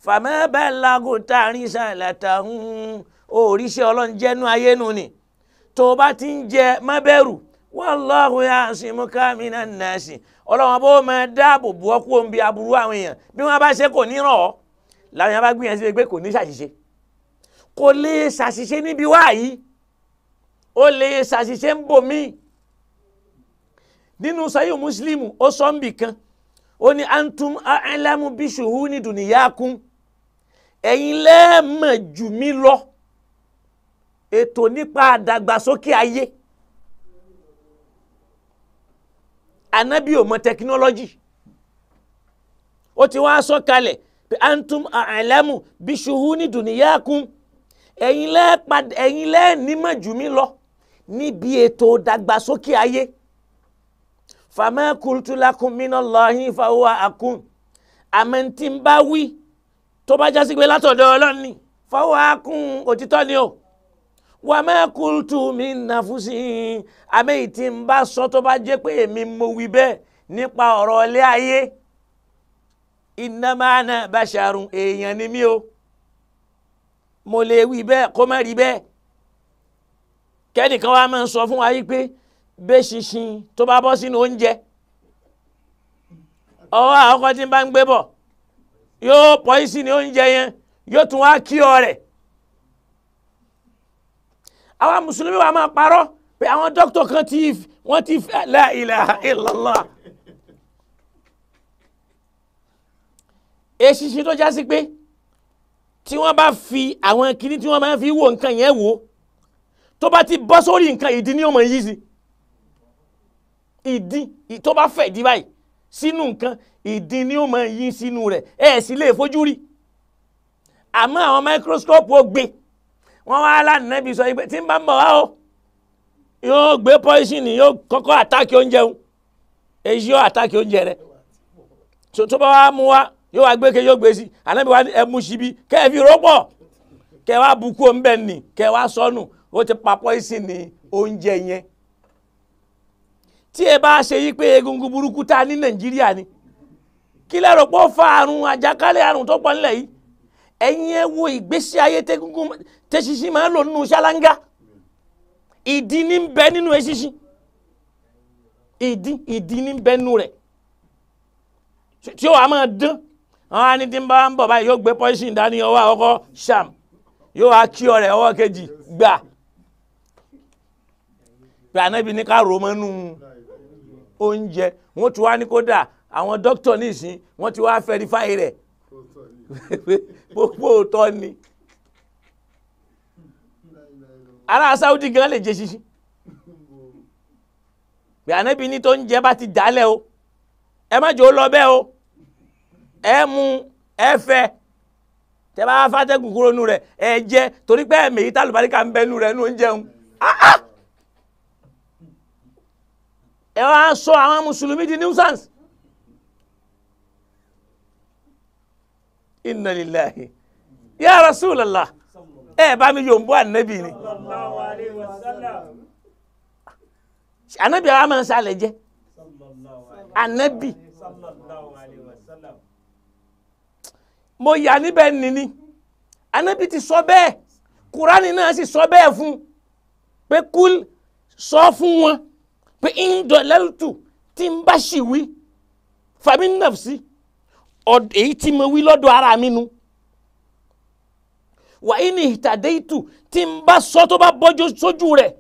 fàmẹ́ bẹ́ẹ̀ lago tààrin ṣàlàtàhún òrìṣẹ́ Ọlọ́run jẹ́nu ayé nu ni tó bá ti ń jẹ má bẹ̀rù wallahu ya'simuka minan nasi Ọlọ́run bó máa dáàbò bò ọ́ kú òǹbí aburú àwọn èèyàn bí wọ́n bá ṣe kò ní ràn ọ́ làwọn yẹn bá gbìyànjú sí pé kò ní ṣàṣìṣe kò lè ṣàṣìṣe níbi wáyìí ó lè ṣàṣìṣe ń bò míì nínú Sahih Muslim ó sọ ń bì kan ó ní antum a'lamu bi shuhuni duniyakum ẹ̀yin lẹ́ẹ̀mọ̀ jù mí lọ ètò nípa àdàgbàsókè ayé ànábì ò mọ̀ tẹkinọ́lọ́jì ó ti wá sọ kalẹ̀ pé antum a'lamu bi shuhuni duniyakum ẹ̀yin lẹ́ẹ̀ nímọ̀ jù mí lọ níbi ètò dàgbàsókè ayé fama qultu lakum minallahi fahuwa akun àmọ́ tí ń bá wí tó bá jásí pé látọ̀dọ̀ Ọlọ́run ni fahuwa akun òtítọ́ ni o wa ma qultu min nafsi àmọ́ tí ń bá sọ tó bá jẹ́ pé èmi mo wí bẹ́ẹ̀ nípa ọ̀rọ̀ ilé ayé innama ana basharun èèyàn ni mí o mo lè wí bẹ́ẹ̀ kó má rí bẹ́ẹ̀ kẹ́nìkan wa máa ń sọ fún wa yí pé bẹ́ẹ̀ ṣinṣin tó bá bọ́ sínú oúnjẹ ọwọ́ àkọ́kọ́ tí ń bá ń gbé bọ̀ yóò pọ́ìsì ní oúnjẹ yẹn yóò tún wá kí ọ rẹ̀ àwa mùsùlùmí wa máa parọ́ pé àwọn dókítà kan wọ́n ti fẹ́ la ilaha illallah eṣinṣin tó já sí pé tí wọ́n bá fi àwọn kinní tí wọ́n máa fi wò nǹkan yẹn wò tó bá ti bọ́ sórí nǹkan ìdí ni ó mọ̀ yí sí ìdí tó bá fẹ̀ dí báyìí sínú nǹkan ìdí ni ó mọ̀ yí sínú rẹ̀ ẹ̀ sì lè fojú rí àmọ́ àwọn microscope ó gbé wọ́n wá lánàá sọ pé tí ń bá ń bọ̀ wá o yóò gbé poison yóò kọ́kọ́ àtàkì oúnjẹ òun èyí yóò àtàkì oúnjẹ rẹ̀ tó bá wá mú wá yóò wá gbé ke yóò gbé sí ànábì wá ẹmu síbi kẹ́ ẹ fi rọ́pọ̀ kẹ́ ẹ wá bukú ọ̀nbẹ nì kẹ́ ẹ wá sọnù ó ti pa poison ní oúnjẹ yẹn tí ẹ bá ṣe yí pé egungun burúkú ta ní Nàìjíríà ni kí lẹ́rọ pé ó fa àrùn àjàkálẹ̀ àrùn tó pọ̀ nílẹ̀ yìí ẹ̀yin ẹ wo ìgbésí ayé tẹ́ṣinṣin máa ń lò nínú ṣáláńgá ìdí ní bẹ nínú eṣinṣin ìdí ní bẹ nínú rẹ̀ tí ó wà máa dán àwọn àni tí ń bá ń bọ̀ báyìí yóò gbé poison dání ọwọ́ àkọ́kọ́ sham yóò wá kí ọ̀rẹ́ ọwọ́ kejì gbà pé ànábì ní ká rò mọ́nú oúnjẹ wọ́n ti wá ní kódà àwọn dókítà nísìn wọ́n ti wá fẹ́rífáì rẹ̀ gbogbo òótọ́ ni ará Saudi gan lè jẹ ṣíṣí pé ànábì ní tó ń jẹ bá ti dálẹ̀ o ẹ má jẹ́ ó lọ bẹ́ẹ̀ o ẹ mú ẹ fẹ́ tẹ bá fàtẹ́gùn kúrò nù rẹ̀ ẹ jẹ torí pé ẹ̀mí yìí tálùbáríkà ń bẹ nù rẹ̀ nù ń jẹun ẹ wá sọ àwọn mùsùlùmí di nuisance inna lillahi ya rasulallah ẹ bá mi yòǹbó ànábì ni ànábì àwọn máa ń sálẹ̀ jẹ́ ànábì mo yà níbẹ̀ nìní ànábì ti sọ bẹ́ẹ̀ kùránì náà sì sọ bẹ́ẹ̀ fún pé kúl sọ fún wọn pé indọ̀lẹ́lùtù tí ń bá sì wí fàmí nàfsí èyí tí mo wí lọ́dọ̀ ara mi nu wà ní ìtàdéìtù tí ń bá sọ tó bá bọ́jú sójú rẹ̀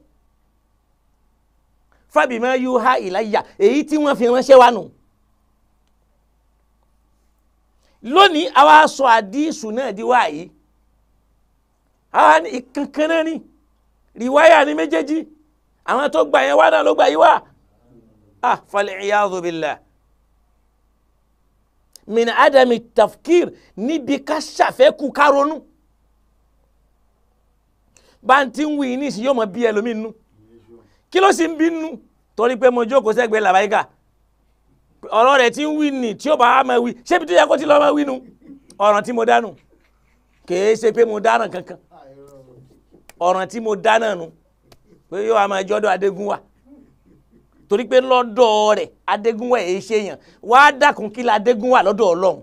fábìmọ́ yóò há ìláyà èyí tí wọ́n fi ránṣẹ́ wa nù. lónìí àwa sọ àdísù náà di wáyé àwa ní ìkankan náà ní rìwáyà ní méjèèjì àwọn tó gbà yẹn wá náà ló gbà yí wá fal-iyadhu billah min adami tafkir níbi ká ṣàfẹ́kù ká ronú bá ń tí ń wí ní ìsìn yóò mọ bí ẹlòmíì nú kí ló sì ń bínú torí pé mo jókòó sẹ́gbẹ̀ẹ́ làbáyíkà ọ̀rọ̀ rẹ̀ tí ń wí ní tí ó bá máa wí ṣé bí tó yẹ kó ti lọ́ máa wí nu ọ̀ràn tí mo dánù kìí ṣe pé mo dáràn kankan ọ̀ràn tí mo dánà nu pé yóò máa jọ́dọ̀ Adégúnwà torí pé lọ́dọ̀ rẹ̀ Adégúnwà èyí ṣe yàn wá dákun kí la Adégúnwà lọ́dọ̀ Ọlọ́run.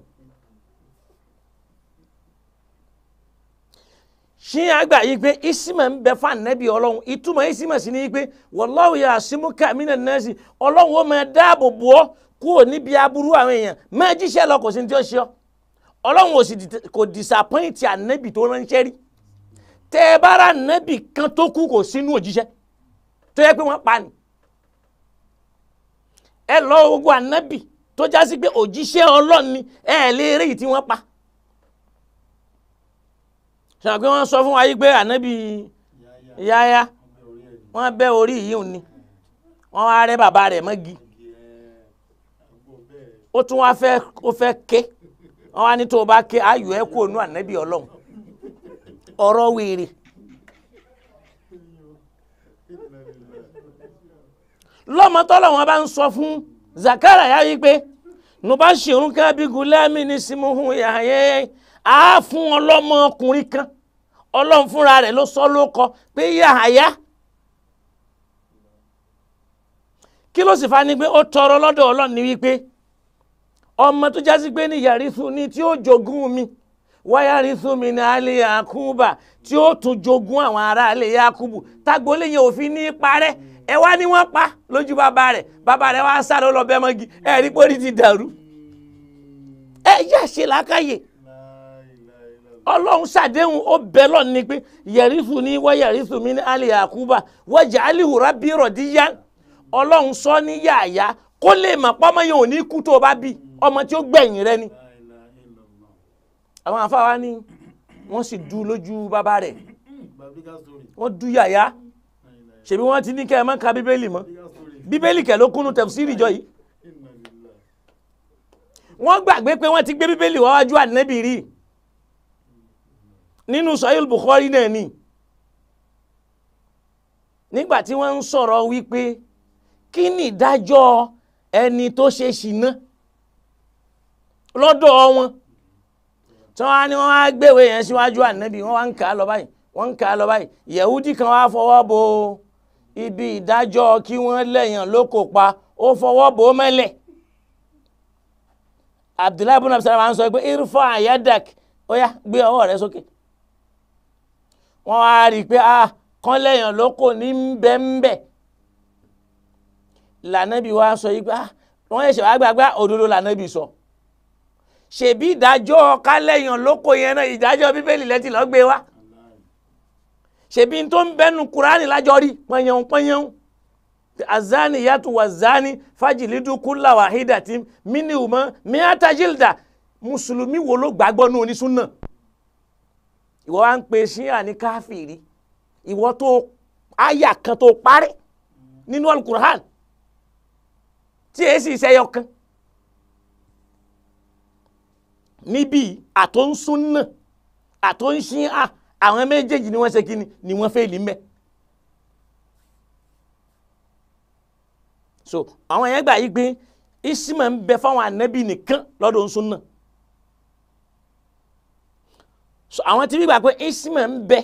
ṣí àgbà yìí pé ìsìmọ̀ ń bẹ fún ànábì Ọlọ́run ìtumọ̀ ìsìmọ̀ sí ni pé wallahu ya'simuka minan nasi Ọlọ́run ó máa dáàbò bò ọ́ kúrò níbi aburú àwọn èèyàn máa jíṣẹ́ lọ kò sí ní tí ó ṣe ọ́ Ọlọ́run ò sì kò disappoint ànábì tó ránṣẹ́ rí tẹ́ ẹ bá ra ànábì kan tó kú kò sínú òjíṣẹ́ tó yẹ pé wọ́n pa ni ẹ lọ gbogbo ànábì tó já sí pé òjíṣẹ́ Ọlọ́run ni ẹ lè rí èyí tí wọ́n pa sọ pé wọ́n sọ fún wa yìí pé ànábì Yáyá wọ́n bẹ́ orí yìí ni wọ́n wá rẹ́ bàbá rẹ̀ mọ́gi ó tún wá fẹ́ ké wọ́n wá ní tó o bá ké ayò ẹ̀ kú ònú ànábì Ọlọ́run ọ̀rọ̀ wèrè lọ́mọ tọ́lọ̀ wọn bá ń sọ fún Zakariya yìí pé nubashiruka bi gulamin ismuhu Yahya á fún ọlọ́mọ ọkùnrin kan Ọlọ́run fúnra rẹ̀ ló sọ ló kọ pé Yahya kí ló sì fa ni pé ó tọrọ lọ́dọ̀ Ọlọ́run ní wípé ọmọ tó jásí pé ní yàrísù ni tí ó jogún mi wáyàrísù mi ní alẹ́ Yakuba tí ó tún jogún àwọn ará alẹ́ Yakubu tágbólé yẹn òfin ní parẹ́ ẹ wá ní wọ́n pa lójú bàbá rẹ̀ wá sáré lọ bẹ́ mọ́gi ẹ rí pórí ti dàrú ẹ yà ṣe làákàyè Ọlọ́run ṣàdéhùn ó bẹ lọ́ọ̀ ni pé yàrísù ni wáyàrísù mi ní alẹ́ Yakuba waj'alhu rabbi radiyan Ọlọ́run sọ ní Yahya kó lè mọ̀ pọ́mọ yẹn ò ní kú tó o bá bí ọmọ tí ó gbẹ̀yìn rẹ ni àwọn àfáà ní wọ́n sì dú lójú bàbá rẹ̀ wọ́n dú Yahya ṣebí wọ́n ti ní kẹ́ ẹ má ka bíbélì mọ́ bíbélì kẹ̀ ló kúnnú tẹ̀fsírì jọ yìí wọ́n gbàgbé pé wọ́n ti gbé bíbélì wá wájú ànábì rí nínú Sahih Bukhari náà ni nígbà tí wọ́n ń sọ̀rọ̀ wípé kí ni ìdájọ́ ẹni tó ṣe ṣìnà lọ́dọ̀ wọn tí wọ́n ní wọ́n á gbéwé yẹn síwájú ànábì wọ́n wá ń kà á lọ báyìí Yẹ̀húdì kan wá fọwọ́ bo ibi ìdájọ́ kí wọ́n lẹ́yìn lóko pa ó fọwọ́ bò ó mẹ́lẹ̀ Abdullahi ibn Abdullah máa ń sọ pé irfa yadak ó yá gbé ọwọ́ rẹ sókè wọ́n á rí i pé kán lẹ́yìn lóko ní bẹ́ńbẹ́ lànàbí wa sọ yìí pé wọ́n yẹ ṣe wá gbàgbá òdodo lànàbí sọ ṣèbí ìdájọ́ kálẹ̀yàn lóko yẹn náà ìdájọ́ bíbélì lẹ́tì lọ́ọ́ gbé wá ṣèbí tó ń bẹ́nu kúránì lájọ rí pọ́nyẹ́hún azani yàtú wà zani fájìlídù kúlà wàhídà tí mínìwùmọ́ miatajilda mùsùlùmí wo ló gbàgbọ́ ní onísúnà ìwọ wa ń pe ṣíà ní káfìrí ìwọ tó àyà kan tó parí nínú alukur'an tí èsì ìṣẹ́yọ kan níbi àtọ́nsúnà àtọ́nṣíà àwọn méjèèjì ni wọ́n ṣe kí ni wọ́n fẹ́ lì mẹ́. So àwọn yẹn gbà yí pé ìsìmọ̀ ń bẹ fáwọn ànábì nìkan lọ́dọ̀ súnà. So àwọn tí bí gbà pé ìsìmọ̀ ń bẹ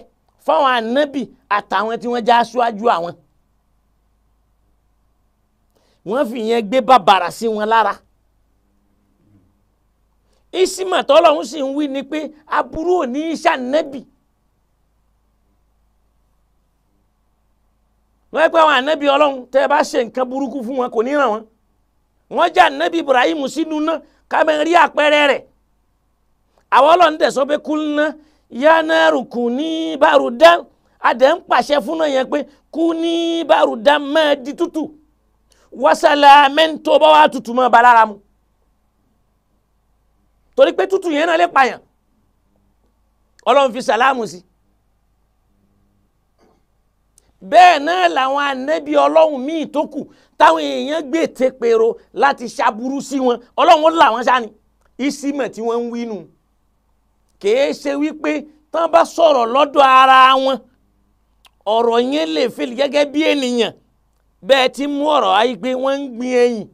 fáwọn ànábì àtàwọn tí wọ́n já aṣáájú àwọn. Wọ́n fi yẹn gbé bàbàrà sí wọn lára. Ìsìmọ̀ tọ́lọ́hún sì ń wí ni pé aburú ò ní ṣànábì. wọ́n pẹ́ àwọn ànábì ọlọ́run tẹ́ ẹ bá ṣe nǹkan burúkú fún wọn kò ní ràn wọ́n. wọ́n já ànábì Ibrahim sínú náà kábẹ́ rí àpẹẹrẹ rẹ̀. àwọn ọlọ́run tẹ̀ sọ pé kulna ya naru kuni barudan adẹ̀ ń pàṣẹ fún náà yẹn pé kuni barudan máa di tútù wasalamen tó bá wà tútù mọ́ balára mu. torí pé tútù yẹn náà lè pààyàn ọlọ́run fi sàlámù sí. bẹ́ẹ̀ náà làwọn ànábì ọlọ́run míì tó kù táwọn èèyàn gbé tepèrò láti ṣàbúrú sí wọn ọlọ́run ó là wọ́n ṣáni ìsímọ̀ tí wọ́n ń wínú kìí ṣe wípé tán bá sọ̀rọ̀ lọ́dọ̀ ara wọn ọ̀rọ̀ yẹn lè fèlè gẹ́gẹ́ bí ènìyàn bẹ́ẹ̀ tí mú ọ̀rọ̀ ayé pé wọ́n ń gbin ẹ̀yìn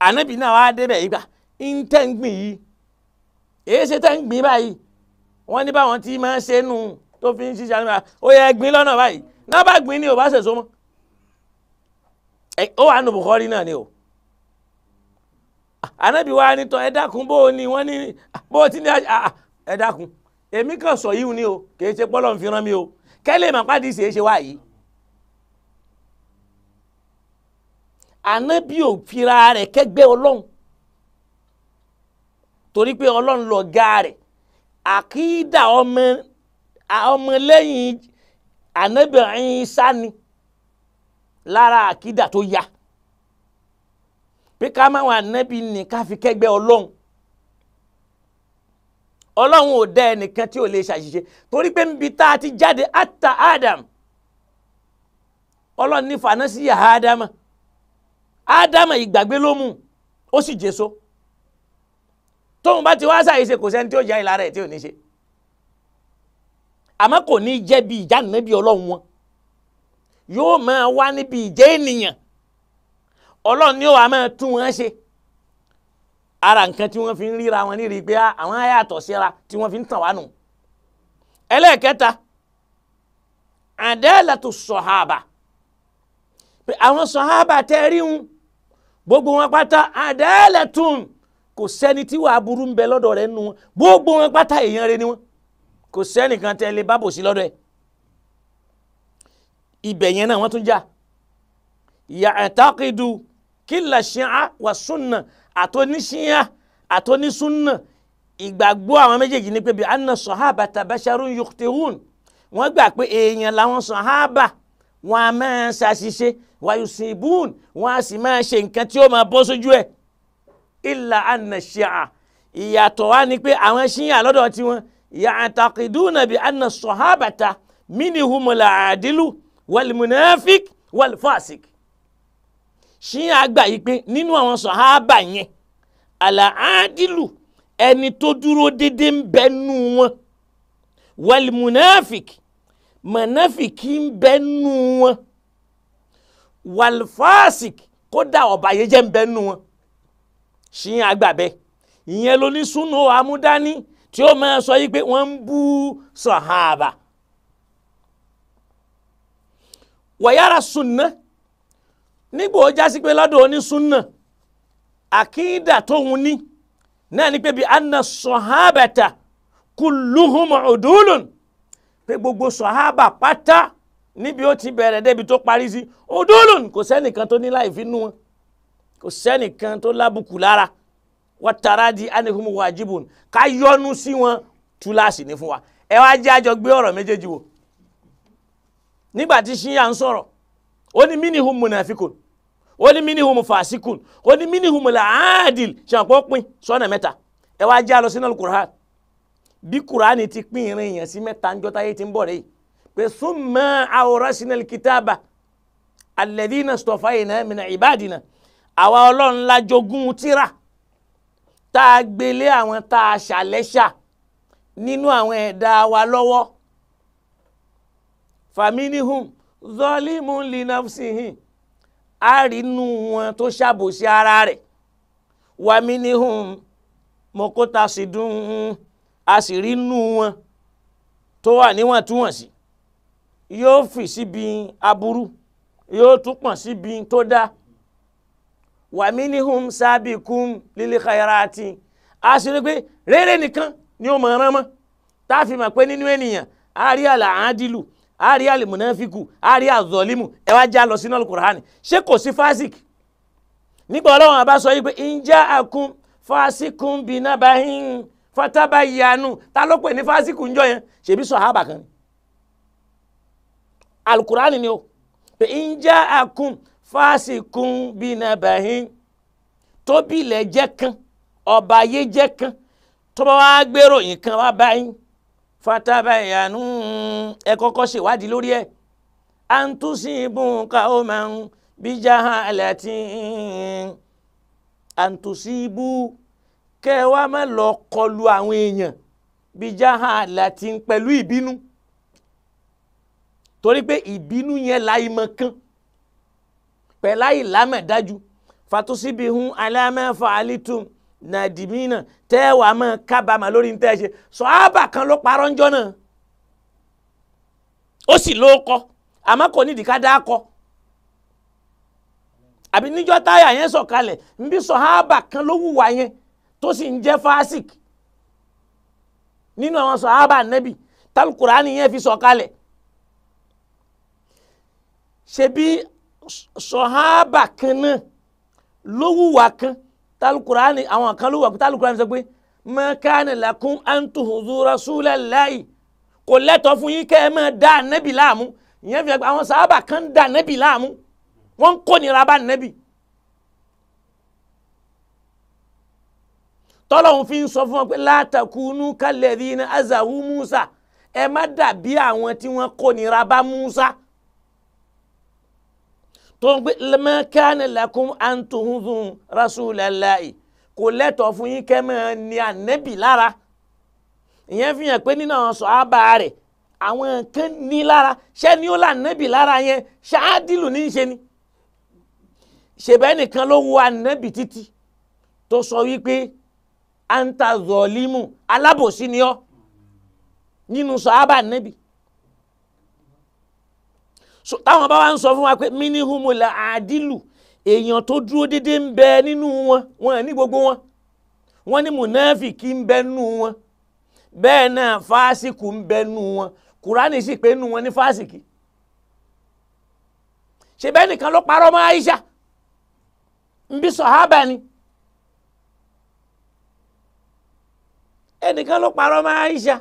ànábì náà wá débẹ̀ yìí gbà ń tẹ́ ń gbìn yìí èyí ṣe tẹ́ ń gbìn báyìí wọ́n ní báwọn tí máa ń ṣe nù tó fi ń ṣiṣẹ́ àná ó yẹ gbìn lọ́nà báyìí náà bá gbìn ní ò bá ṣèso mọ́ ó wà nù Bukhari náà ni o ànábì wa ní tọ́ ẹ dákun bó o ní wọ́n ní bó o ti ní ẹ dákun èmi kàn sọ yìí ni o kì í ṣe pọ́lọ́ ń fi rán mi o kẹ́lẹ́ màpá di ṣe é ṣe wá yìí. ànábì ò fira rẹ̀ kẹ́gbẹ́ ọlọ́run torí pé ọlọ́run lọ ga rẹ̀ àkídà ọmọlẹ́yìn ànábì Ìsá ni lára àkídà tó yá pé ká máa wà ànábì ní ká fi kẹ́gbẹ́ ọlọ́run ọlọ́run ò dá ẹnìkan tí ò lè ṣàṣìṣe torí pé níbi tá a ti jáde àtà Adam ọlọ́run ní fanasi yà Ádámà ìgbàgbé ló mú ó sì jèso tóun bá ti wá ṣàyèsè kò sẹ́ni tí ó já ìlà rẹ̀ tí ò ní ṣe àmọ́ kò ní jẹ́ bí ìjà nàbí ọlọ́run wọn yóò máa wá níbi ìjẹ́ ènìyàn ọlọ́run ni ó wà máa tún wọn ṣe ara nǹkan tí wọ́n fi ń ríra wọn nírí pé àwọn ayàtọ̀ síra tí wọ́n fi ń tàn wá nù. ẹlẹ́ẹ̀kẹta adalatu sọ̀hábà pé àwọn sọ̀hábà tẹ́ríhun gbogbo wọn pátá adalatun kò sẹ́ni tí wàá burú ń bẹ lọ́dọ̀ rẹ̀ nù wọn gbogbo wọn pátá èèyàn rẹ̀ ni wọn kò sẹ́nìkan tẹ́ lè bábò sí lọ́dọ̀ ẹ̀. ibẹ̀ yẹn náà wọ́n tún já ya'taqidu killa shi'a wa sunna àtọ́níṣíà àtọ́nísúnà ìgbàgbọ́ àwọn méjèèjì ní pé bí anna sahabata basharun yukhti'un wọ́n gbà pé èèyàn làwọn sahaba wọn a máa ṣàṣìṣe wa yusibun wọn a sì máa ṣe nǹkan tí ó máa bọ́ sójú ẹ̀ illa anna shi'a ìyàtọ̀ wá ni pé àwọn ṣíyà lọ́dọ̀ tiwọn ya'taqiduna bi anna sahabata minhumul adilu wal munafiq wal fasik ṣíyà gbà yìí pé nínú àwọn sọ̀hábà yẹn àlàádìlù ẹni tó dúró dédé ń bẹ nù wọn wàlmùnáfìk mọ̀náfìkì ń bẹ nù wọn wàlfàsìk kódà ọ̀bàyéjẹ́ ń bẹ nù wọn ṣíyà gbà bẹ́ẹ̀ ìyẹn ló ní súnú amúdání tí ó máa sọ yìí pé wọ́n ń bú sọ̀hábà wàyára sunna nígbà ó jásí pé lọ́dọ̀ onísúnnà àkídà tóun ní náà ni pé bí anna sọ̀hábàtà kulluhum udulun pé gbogbo sọ̀hábà pátá níbi ó ti bẹ̀rẹ̀ débi tó parí sí udulun kò sẹ́nìkan tó ní láì fi nú wọn kò sẹ́nìkan tó lábùkù lára wa taradi anhum wajibun ká yọnu sí wọn túláàsì ní fún wa ẹ wá jẹ́ àjọ gbé ọ̀rọ̀ méjèèjì wò nígbà tí ṣíyà ń sọ̀rọ̀ ó ní minihum munafikun ó ní minihum fasikun ó ní minihum laadil ṣàpọ̀ pín sọ́nà mẹ́ta ẹ wá já lọ sínú alukur'an bí kur'ani ti pín ìrìn èèyàn sí mẹ́ta ńjọ́ táyé ti ń bọ̀ rẹ̀ pé summa awrasna alkitaba alladhina istafayna min ibadina àwa ọlọ́run la jogún tírà tá a gbélé àwọn tá a ṣàlẹ́ṣà nínú àwọn ẹ̀dá wa lọ́wọ́ faminihum zalimun li nafsihi àrínú wọn tó ṣàbòsí ara rẹ̀ wa minihum muqtasidun àṣírínú wọn tó wà níwọ̀ntúnwọ̀nsì yóò fi síbi aburú yóò tún pọ̀n síbi tó dá wa minihum sabiqun lil khayrati àṣírí pé rere nìkan ni ó mọ̀ ọ́n mọ́ tá a fi mọ̀ pé nínú ènìyàn àárí àlàádìlù àárí àlìmùnáfíkù àárí àzọ̀límù ẹ wá já lọ sínú alukur'ani ṣé kò sí fásik nígbà ọlọ́run àbá sọ yìí pé in ja'akum fásikun binabahin fatabayyanu ta ló pè ní fásikù ńjọ́ yẹn ṣèbí sàhábà kan ni alukur'ani ni o pé in ja'akum fásikun binabahin tóbi ilẹ̀ jẹ́ kan ọba ayé jẹ́ kan tó bá wá gbèrò yìí kan wá báyìí fatabayanu ẹ kọ́kọ́ ṣèwádìí lórí ẹ̀ antusibu qauman bijahalatin antusibu kẹwàá má lọ kọlu àwọn èèyàn bijahalatin pẹ̀lú ìbínú torí pé ìbínú yẹn láì mọ̀ kan pẹ̀lá ìlámẹ̀dájú fatusibihun ala ma fa'alitum nàdìmínà tẹ́wà máa kábàámà lórí tẹ́ ẹ ṣe sọ̀hábà kan ló parọ́ ńjọ́ náà ó sì ló kọ́ àmọ́ kò nídìí ká dá kọ́ àbí níjọ́ táyà yẹn sọ̀kalẹ̀ nbí sọ̀hábà kan ló wùwà yẹn tó sì ń jẹ́ fásik nínú àwọn sọ̀hábà nẹ́bì tálùkùránì yẹn fi sọ̀kalẹ̀ ṣebí sọ̀hábà kan náà ló wùwà kan tálùkùránì àwọn kan ló wà tálùkùránì sọ pé ma kana lakum an tu'dhu rasulallahi kò lẹ́tọ̀ọ́ fún yín kẹ́ ẹ máa dá nẹ́bì láàmú ìyẹn fi àwọn sàhábà kan dá nẹ́bì láàmú wọ́n ń kó nira bá nẹ́bì tọ́lọ́hun fi ń sọ fún wọn pé la takunu kalladhina azawu Musa ẹ má dàbí àwọn tí wọ́n kó nira bá Musa tó ń gbé ma kana lakum an tu'dhu rasulallahi kò lẹ́tọ̀ọ́ fún yín kẹ́ máa ní ànẹ́bì lára ìyẹn fi hàn pé nínú àwọn sàhábà rẹ̀ àwọn kan ní lára ṣé ni ó là nẹ́bì lára yẹn ṣáádìlù ní í ṣe ni ṣèbẹ́ nìkan ló wo ànẹ́bì títí tó sọ wípé anta zọlímù alábòsí ni ọ́ nínú sàhábà nẹ́bì táwọn bá wá ń sọ fún wa pé minihumul àdìlù èèyàn tó dúró dédé ń bẹ nínú wọn ní gbogbo wọn ní mùnáfìkì ń bẹ nínú wọn bẹ́ẹ̀ náà fásikù ń bẹ nínú wọn kùránì sì pé nínú wọn ní fásikì ṣèbẹ́ nìkan ló parọ́ mọ́ Aisha ń bí sàhábà ni ẹnìkan ló parọ́ mọ́ Aisha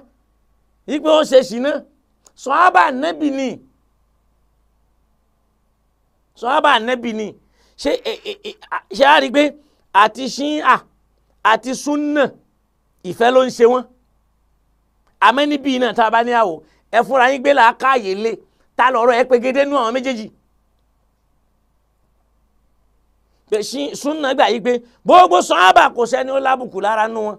yìí pé ó ṣe ṣìnà sàhábà nẹ́bì ni sàhábà nẹ́bì ni ṣé a rí i pé àti ṣíà àti súnà ìfẹ́ ló ń ṣe wọ́n àmọ́ níbí náà tá a bá níyàwó ẹ fúnra yín gbé làákàyè lé ta lọ́rọ̀ ẹ pegedé nú àwọn méjèèjì súnà gbà yí pé gbogbo sàhábà kò sẹ́ni ó lábùkù lára nú wọn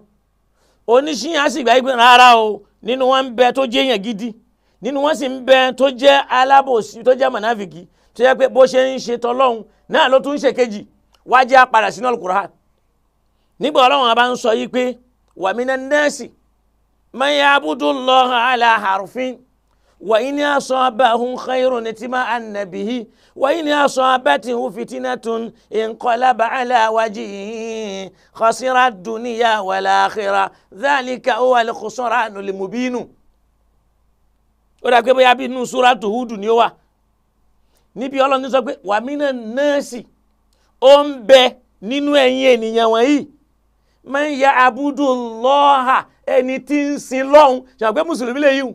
oníṣíyàn sì gbà yí pé rárá o nínú wọn ń bẹ tó jẹ́ èèyàn gidi nínú wọn sì ń bẹ tó jẹ́ alábòsí tó jẹ́ mọ̀náfìkì tó yẹ pé bó ṣe ń ṣe tọlọ́hun náà ló tún ń ṣe kejì wájú apàdà sínú Al-Qur'an nígbà ọlọ́run àbá ń sọ yí pé wa minan nasi man ya'budullaha ala harfin wa in asabahum khayrun itma'anna bihi wa in asabathu fitnatun inqalaba ala wajhihi khasira ad-dunya wal akhirah dhalika huwa al-khusranul mubin. Ó dà pé bóyá bí inú suratu Hud ni ó wà níbi ọlọ́run sọ pé wa minan nasi ó ń bẹ nínú ẹ̀yin ènìyàn wọ̀nyí man ya'budullaha ẹni tí ń sin lọ́hun ṣàpé mùsùlùmí lè yíwù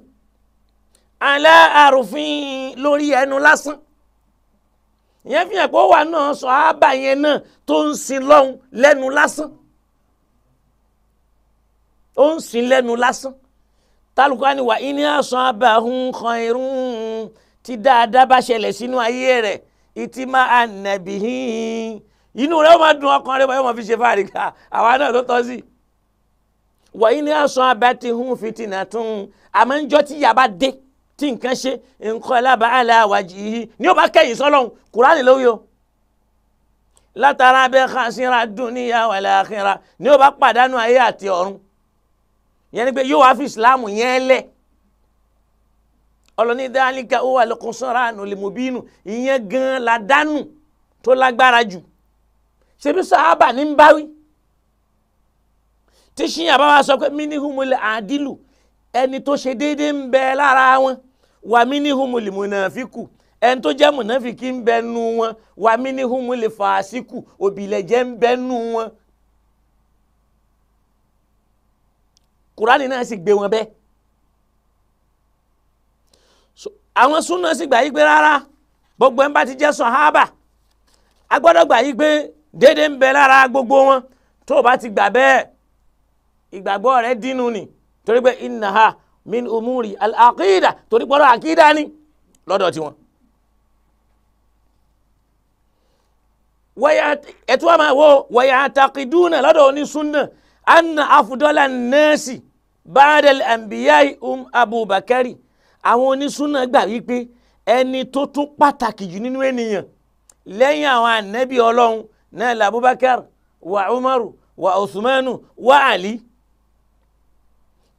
aláàrùfín lórí ẹnu lásán ìyẹn fi hàn pé ó wà náà sàhábà yẹn náà tó ń sin lọ́hun lẹ́nu lásán ó ń sin lẹ́nu lásán tálùkọ́ ni wà ní asabahum khayrun tí dáadáa bá ṣẹlẹ̀ sínú ayé rẹ̀ itma'anna bihi inú rẹ̀ ó máa dùn ọkàn rẹ̀ ó máa fi ṣe fáàrí ká àwa náà tó tọ́ sí wa in asabatuhum fitnatun àmọ́ ń jọ́ tí ìyà bá dé tí nǹkan ṣe inqalaba ala wajhihi ní ó bá kẹ́yìn sọ́lọ́hun Kùránì ló wí o látara bẹ́ẹ̀ khasira dunya wal akhirah ní ó bá pàdánù ayé àti ọ̀run yẹn ni pé yóò wá fi ìsìláàmù yẹn lẹ̀ ọlọ́ni dhalika huwa al-khusranul mubin ìyẹn gan ládánù tó lágbára jù ṣebí sàhábà ní ń báwí tí ṣíyà bá wá sọ pé minihumul àdìlù ẹni tó ṣe déédéé ń bẹ lára wọn wà minihumul munafiku ẹni tó jẹ́ mùnáfìkì ń bẹ nú wọn wà minihumul fàásíkù òbílẹ̀jẹ́ ń bẹ nú wọn. Kùránì náà sì gbé wọn bẹ́ẹ̀. Àwọn súnà sì gbà yí pé rárá gbogbo ẹ̀ ń bá ti jẹ́ sàhábà a gbọ́dọ̀ gbà yí pé déédéé ń bẹ lára gbogbo wọn tó o bá ti gbà bẹ́ẹ̀ ìgbàgbọ́ rẹ̀ dínú ni torí pé innaha min umuri al-aqida torí pọ́nrọ́ àkídà ni lọ́dọ̀ tiwọn. ẹ̀tú wa máa wo wa ya'taqiduna lọ́dọ̀ onísúnnà anna afdala an-nasi ba'da al-anbiya'i Abubakari àwọn onísúnnà gbà wípé ẹni tó tún pàtàkì jù nínú ènìyàn lẹ́yìn àwọn ànábì ọlọ́run náà la Abubakar wa Umaru wa Usmanu wa Ali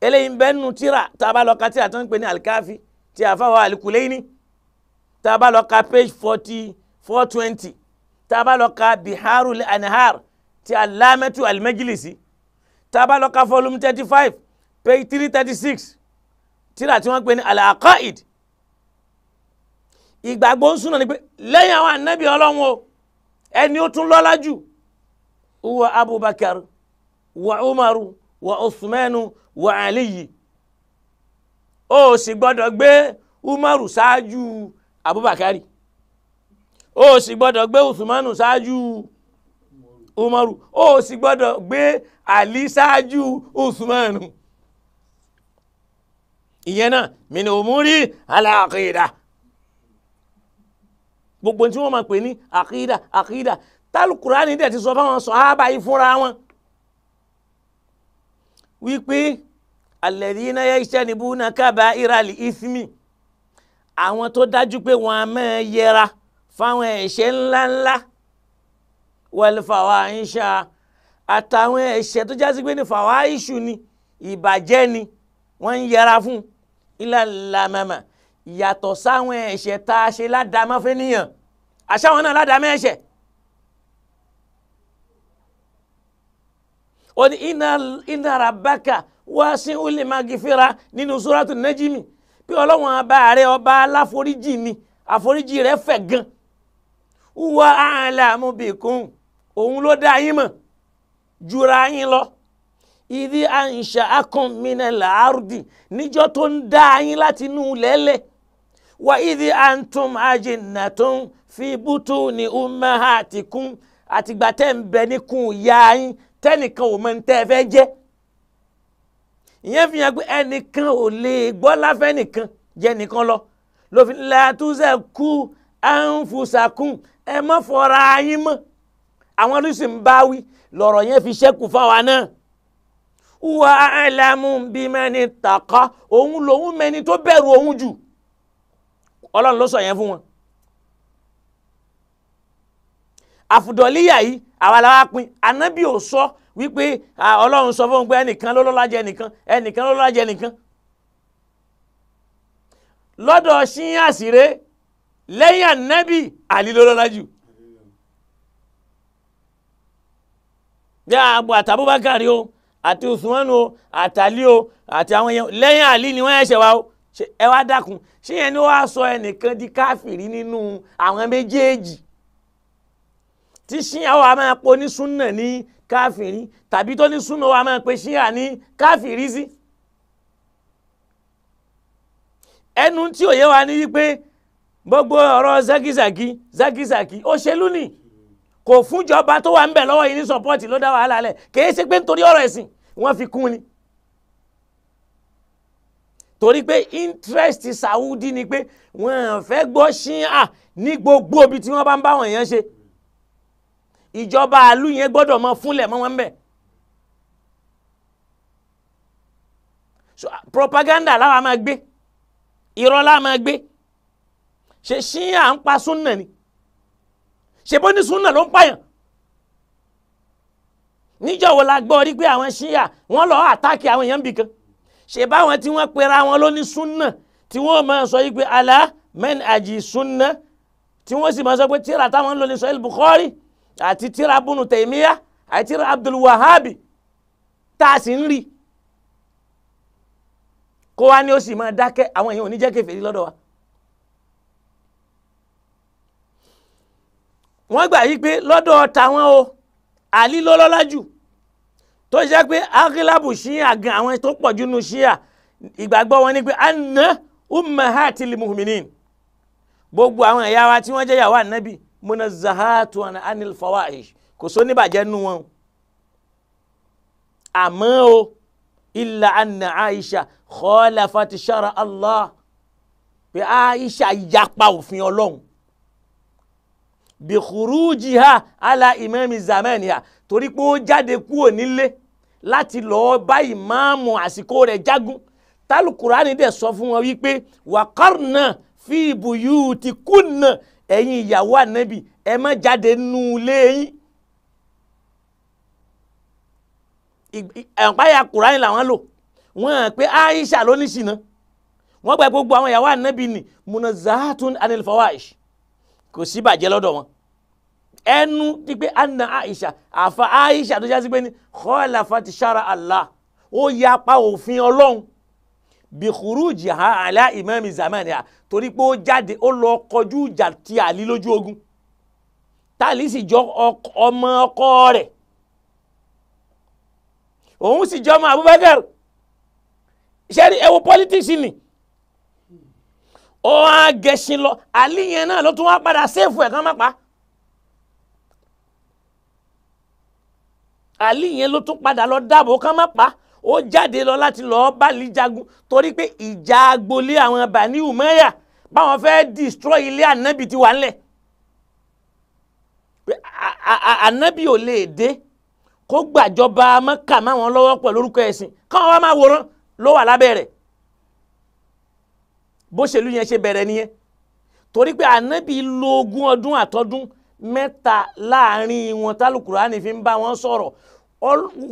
eléyìí ń bẹ nínú tíra tá a bá lọ ka tíra tó ń pè ní Al-Kafi tí a fáwọn Al-Kulayni tá a bá lọ ka page 420 tá a bá lọ ka Biharul Anhar tí Allamatu Al-Majlisi tá a bá lọ ka volume 35 page 336 tíra tí wọ́n pè ní Al-Aqaid ìgbàgbọ́ ń súnà ni pé lẹ́yìn àwọn ànábì ọlọ́run o ẹni ó tún lọ́lá jù huwa Abubakar wa Umaru wa Usmanu wa Aliyi ó sì gbọ́dọ̀ gbé Umaru ṣáájú Abubakari ó sì gbọ́dọ̀ gbé Usmanu ṣáájú Umaru ó sì gbọ́dọ̀ gbé Ali ṣáájú Usmanu ìyẹn náà min umuri al-aqida gbogbo tí wọ́n máa pè ní àkídà tálùkùránì dẹ̀ ti sọ fáwọn sàhábà yìí fúnra wọn wípé alladhina yajtanibuna kaba'iral ithmi àwọn tó dájú pé wọ́n á máa yẹra fáwọn ẹ̀ṣẹ̀ ńláńlá wal fawahisha àtàwọn ẹ̀ṣẹ̀ tó jásí pé ní fawahishu ni ìbàjẹ́ ni wọ́n ń yẹra fún ilal lamama yàtọ̀ sáwọn ẹ̀ṣẹ̀ tá a ṣe ládàámọ́ fẹ́nìyàn àṣàwọn náà ládàámọ́ ẹ̀ṣẹ̀. ó ní inna rabbaka wasi'ul maghfira nínú suratu najmi pé ọlọ́wọ́n ọba rẹ̀ ọba aláforíjì ni àforíjì rẹ̀ fẹ̀ gan. huwa a'lamu bikum òun ló dá yín mọ̀ jura yín lọ. idhi ansha'akum minal ardi níjọ́ tó ń dá yín láti inú lẹ́lẹ̀. wa idhi antum ajinnatun fi butuni ummahatikum àtìgbà tẹ́ ń bẹ níkùn ìyá yín tẹ́nìkan ò mọ̀ ní tẹ́ ẹ fẹ́ jẹ́. ìyẹn fi hàn pé ẹnìkan ò lè gbọ́ láfẹ́ nìkan jẹ́ nìkan lọ lófin la tuzakku anfusakum ẹ má fọra yín mọ́ àwọn oríṣìí ń bá wí lọ́rọ̀ yẹn fi ṣẹ́kù fáwa náà. huwa a'lamu bimani taqa òun lòun mẹni tó bẹ̀rù òun jù ọlọ́run ló sọ yẹn fún wọn. àfùdọ̀líyà yìí àwa la wá pín ànábì ò sọ wípé ọlọ́run sọ fún un pé ẹnìkan ló lọ́lá jẹ nìkan ẹnìkan ló lọ́lá jẹ nìkan. lọ́dọ̀ ṣíyàn àṣìré lẹ́yìn ànábì àlí ló lọ́lá jù. bí àbò àtàbúbákàrí o àti Usman o àtàlí o àti àwọn yẹn lẹ́yìn àlí ni wọ́n ẹ̀ṣẹ̀ wa o ẹ wá dákun ṣíyàn ni wàá sọ ẹnìkan di káfìrí nínú àwọn méjèèjì tí ṣíyà wa máa po ní súnà ní káfìrí tàbí tó ní súnà wa máa pe ṣíyà ní káfìrí sí. ẹnu tí òye wa ní wípé gbogbo ọ̀rọ̀ zákísàkí òṣèlú ni kò fúnjọba tó wà ń bẹ̀ lọ́wọ́ yìí ní sọ́pọ́ọ̀tì ló dá wàhálà lẹ̀ kìí ṣe pé nítorí ọ̀rọ̀ ẹ̀sìn wọ́n fi kún ni. torí pé interest Saudi ni pé wọ́n fẹ́ gbọ́ ṣíyà ní gbogbo ibi tí wọ́n bá ń bá wọn èèyàn ṣe. ìjọba àlú yẹn gbọ́dọ̀ mọ fúnlẹ̀ mọ́ wọn bẹ̀. so propaganda láwa máa gbé irọ́ láwa máa gbé ṣe ṣíyà ń pa súnà ni ṣe bó ní súnà ló ń pààyàn. níjọ́ wo la gbọ́ rí pé àwọn ṣíyà wọ́n lọ àtáàkì àwọn èèyàn bìkan ṣe báwọn tí wọ́n pera wọn ló ní súnà tí wọ́n máa sọ yí pé alá mẹ́n àjì súnà tí wọ́n sì máa sọ pé tíra táwọn ń lò ní Sahih Bukhari àti tíra Ibn Taymiyyah àti tíra Abdul Wahhabi tá a sì ń rí kó wá ní ó sì máa dákẹ́ àwọn èèyàn ò ní jẹ́ kèfèrí lọ́dọ̀ wa. wọ́n gbà yí pé lọ́dọ̀ tàwọn o Àlí ló lọ́lá jù tó jẹ́ pé aghlabu ṣíà gan àwọn tó pọ̀ jù nù ṣíà ìgbàgbọ́ wọn ni pé anna ummahatil mu'minin gbogbo àwọn ẹ̀yà wa tí wọ́n jẹ́ ìyàwó ànábì munazzahatu anil fawahish kò só níbàjẹ́ nù wọn. àmọ́ o illa anna Aisha khalafat shara Allah pé Aisha yapa òfin Ọlọ́run bi khurujiha ala imami zamaniha torí pé ó jáde kúrò nílé láti lọ́ọ́ bá ìmáàmù àsìkò rẹ̀ jagun tálùkùránì dẹ̀ sọ fún wọn wípé waqarna fi buyutikunna ẹ̀yin ìyàwó ànábì ẹ má jáde nù ilé yín. ẹ̀ǹpáyà kùránì làwọn lò wọ́n hàn pé Aisha ló ní ṣìnà wọ́n gba gbogbo àwọn ìyàwó ànábì ní munazzahatun anil fawahish kò sí bàjẹ́ lọ́dọ̀ wọn. ẹnu ti pé anna Aisha àfa Aisha tó jásí pé ní khalafat shara Allah ó yapa òfin Ọlọ́run bi khurujiha ala imami zamaniha torí pé ó jáde ó lọ kọjú ìjà ti Àlí lójú ogun tàlí sì jọ ọmọ ọkọ rẹ̀ òun sì jọ ọmọ Abubakar ṣẹ́rí ẹ̀wọ̀ politics ni ó wá gẹ̀ṣin lọ Àlí yẹn náà ló tún wá padà sẹ́ẹ̀fù ẹ̀ kán má pa Àlí yẹn ló tún padà lọ dáàbò kán má pa ó jáde lọ láti lọ́ọ́ bá Àlí jagun torí pé ìjà agboolé àwọn Bani Umayya báwọn fẹ́ destroy ilé ànábì ti wà ńlẹ̀ ànábì ò lè dé kó gbàjọba Mẹ́kà máwọn lọ́wọ́ pẹ̀lú orúkọ ẹ̀sìn káwọn wá máa wòran ló wà lábẹ́ rẹ̀ bó ṣèlú yẹn ṣe bẹ̀rẹ̀ nìyẹn torí pé ànábì lo 20 ọdún àtọdún mẹ́ta láàrin wọn tálùkùránì fi ń bá wọn sọ̀rọ̀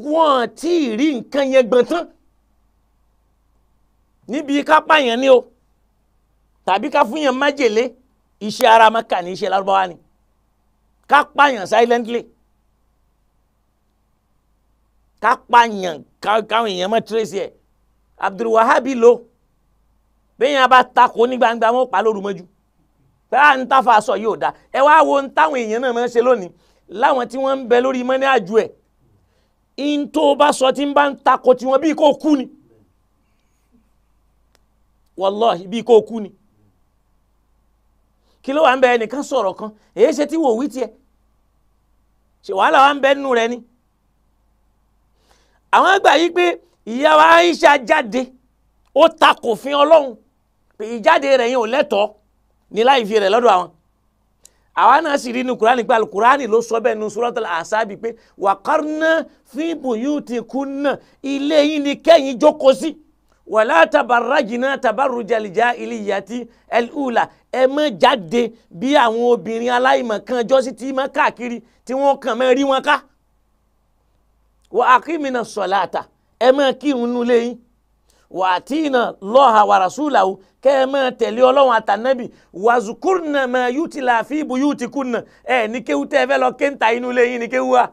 wọn tí ì rí nǹkan yẹn gbọ̀n tán níbi ká pààyàn ni o tàbí ká fún yẹn májèlé iṣẹ́ ara Mákà ní iṣẹ́ Lárúbáwá ni ká pààyàn silently ká pààyàn káwọn èèyàn mọ́ tracy ẹ̀ Abdul Wahabi lo bẹ́ẹ̀ yẹn bá takò ní gbangba wọn pa lóru mọ́jú pé à ń tàfà sọ yóò dá ẹ wá wo ń táwọn èèyàn náà máa ń ṣe lónìí láwọn tí wọ́n ń bẹ lórí mọ́ní àjò ẹ̀ in tó bá sọ tí ń bá ń takò tí wọ́n bí kò kú ni wallahi bí kò kú ni kí ló wà ń bẹ ẹnìkan sọ̀rọ̀ kan èyí ṣe tí wò wí tiẹ̀ ṣe wàhálà wà ń bẹ nínú rẹ ni àwọn àgbà yìí pé ìyá wa Aisha jáde ó takò fin Ọlọ́run pé ìjáde rẹ̀ yẹn ò lẹ́tọ̀ọ́ ní láì fi rẹ̀ lọ́dọ̀ àwọn àwa náà sì rí inú Kùránì pé Al-Kùránì ló sọ bẹ́ẹ̀ nu Suratul Ahzab pé waqarna fi buyutikunna ilé yín ni kẹ́yìn jókòó sí wala tabarrajna tabarrujal jahiliyyati al-ula ẹ má jáde bí àwọn obìnrin aláìmọ̀ kan jọ́sí tí má káàkiri tí wọ́n kàn mọ́ rí wọn ká wa aqimina salata ẹ má kírun nínú ilé yín wa atina Allaha wa rasulahu kẹ́ ẹ má tẹ̀lé Ọlọ́run àtànábì wazukurna ma yutila fi buyutikunna ẹ ní kéwú tẹ́ ẹ fẹ́ lọ kéńtà inú ilé yín ní kéwú wa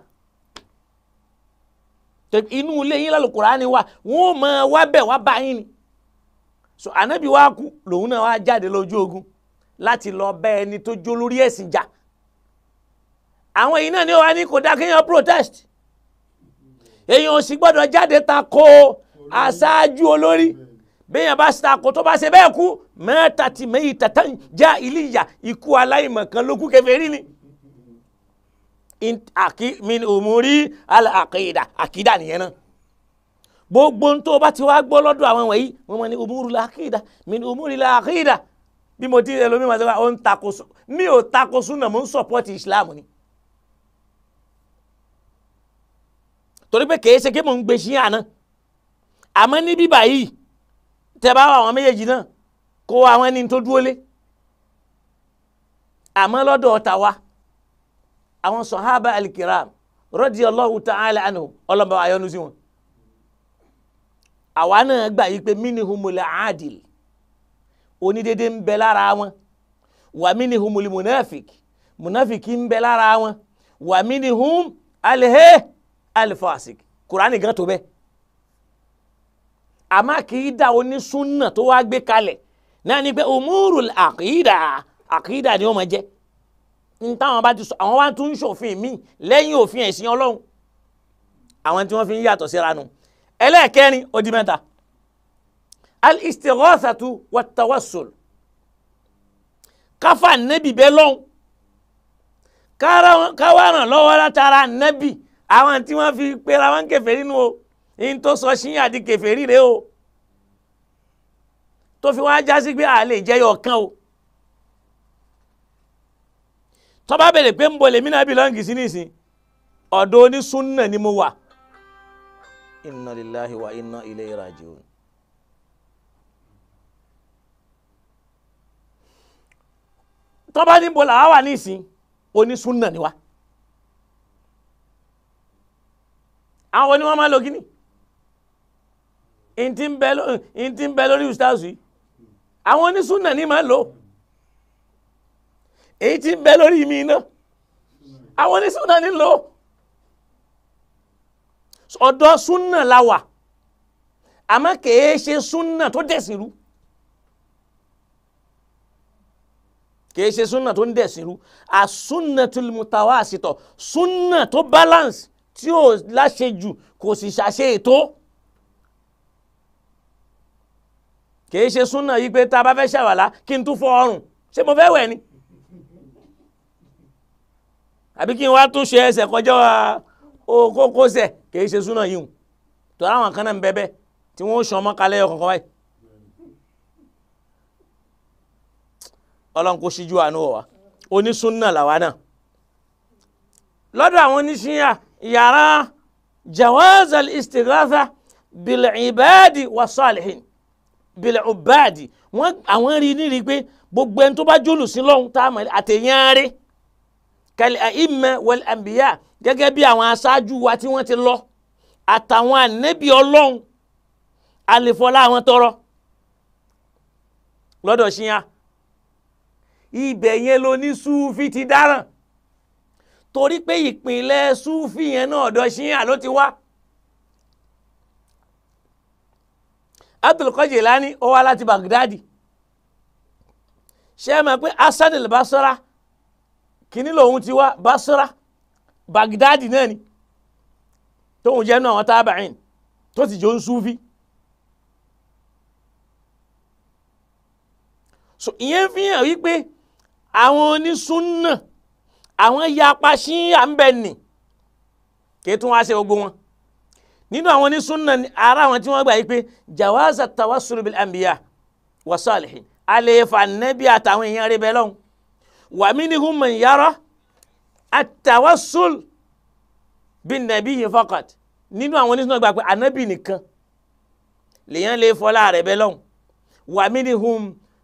inú ilé yín l'Al-Kùránì wà wọ́n máa wá bẹ̀ wá bá yín ni so ànábì wa kú lòun náà wá jáde lójú ogun láti lọ bá ẹni tó jó lórí ẹ̀sìn jà àwọn yìí náà ni wọ́n á ní kò dá kéèyàn protest èèyàn ò sì gbọ́dọ̀ jáde ta ko aṣáájú olórí béèyàn bá tako tó bá ṣe bẹ́ẹ̀ kú mẹ́ta tí mẹ́yì tàtàn já ìlíyà ikú aláìmọ̀ kan ló kú kèfèrí ni min umuri al-aqida àkídà nìyẹn náà gbogbo tó bá ti wá gbọ́ lọ́dọ̀ àwọn wọ̀nyí wọ́n mọ̀ ní umuri al-aqida min umuri al-aqida bí mo ti ẹlòmí ma sọ ó ń tako mi ò tako súnà mo ń sọpọ́tì Islam ni torí pé kèé ṣe kí mo ń gbé ṣíyà náà àmọ́ ní bíbà yìí tẹ bá wà àwọn méjèèjì náà kó àwọn ẹni tó dúró lé àmọ́ lọ́dọ̀ ọ̀tà wa àwọn sọ̀hábà al-kiram radiyallahu ta'ala anhum ọlọ́mọ ayọ́nu sí wọn àwa náà gbà yí pé minhumul adil onídéédé ń bẹ lára wọn wà minhumul munafik ń bẹ lára wọn wà minhum al-fasik Kùránì gan tó bẹ́ẹ̀ àmọ́ kì í dá onísúnnà tó wá gbé kalẹ̀ náà ni pé umurul àkídà ni ó máa jẹ́ táwọn bá ti sọ àwọn wá tún ń ṣòfin míì lẹ́yìn òfin ẹ̀sìn Ọlọ́run àwọn tí wọ́n fi ń yàtọ̀ síra nu ẹlẹ́ẹ̀kẹrin ó di mẹ́ta al-istighathatu wat-tawassul káfà nẹ́bì bẹ́ẹ̀ lọ́hùn káwá ràn lọ́wọ́ látara nẹ́bì àwọn tí wọ́n fi pera wọn kèfèrí nínú o in tó sọ ṣíyàn di kèfèrí rẹ̀ o tó fi wá já sí pé a lè jẹ́yọ̀ kan o tó bá bẹ̀rẹ̀ pé ń bọ̀ lèmi náà bìlọ́ǹgì sí nìsín ọ̀dọ̀ onísúnnà ni mo wà inna lillahi wa inna ilayhi raji'un tó bá níbo làwa wà nísìn onísúnnà ni wá àwọn oníwọ́n máa lò kíní in ti ń bẹ lórí ustaz yìí àwọn onísúnnà ní máa lò èyí tí ń bẹ lórí mi náà àwọn onísúnnà ní lò ọ̀dọ̀ súnnà la wà àmọ́ kèé ṣe súnnà tó dẹ̀sìrú kèé ṣe súnnà tó ń dẹ̀sìrú as-sunnatul mutawasita súnnà tó balance tí ó láṣẹ jù kò sì ṣàṣe ètò kìí ṣe súnà yìí pé tá a bá fẹ́ ṣàwàlá kí n tún fọ ọrùn ṣé mo fẹ́ wẹ̀ ni àbí kí n wá tún ṣe ẹsẹ̀ kọjá kókósẹ̀ kìí ṣe súnà yìí tó àwọn kan náà ń bẹ́bẹ́ tí wọ́n ṣan ọmọ kalẹ̀ ọkọ̀ọ̀kan báyìí ọlọ́run kò ṣíjú àánú wa onísúnà làwa náà lọ́dọ̀ àwọn oníṣíyà yàrá jawaz al-istighatha bil ibadi wa salihin bil ubadi wọ́n àwọn rí ní rí pé gbogbo ẹni tó bá jólù sí lọ́hùn tá a mọ̀ àtẹ̀yàn rẹ̀ kal a'imma wal anbiya gẹ́gẹ́ bí àwọn aṣáájú wa tí wọ́n ti lọ àtàwọn ànẹ́bí ọlọ́hun àlefọ́lá àwọn tọrọ lọ́dọ̀ ṣíyá ibẹ̀ yẹn ló ní súfì ti dáràn torí pé ìpínlẹ̀ súfì yẹn náà ọ̀dọ̀ ṣíyá ló ti wá. Abdul Qadir Jilani ó wá láti Baghdadi ṣé ẹ mọ̀ pé Hasan al-Basra kìíní lòun ti wá Basra Baghdadi náà ni tóun jẹ́ náà àwọn tábàáìn tó ti jọ ń súfì. So ìyẹn fi hàn wípé àwọn onísúnnà àwọn yapa ṣíyà ń bẹ nì kí tún wá ṣe gbogbo wọn nínú àwọn onísúnnà ara àwọn tí wọ́n gbà yí pé jawaza tawassul bil anbiya wa salihin àlefa nẹ́bí àtàwọn èèyàn rẹ̀ bẹ́ẹ̀ lọ́hùn wa minhum man yara at-tawassul bin nabiyyi faqat nínú àwọn onísúnnà gbà pé ànábì nìkan lèèyàn lè fọlá rẹ̀ bẹ́ẹ̀ lọ́hùn wa minhum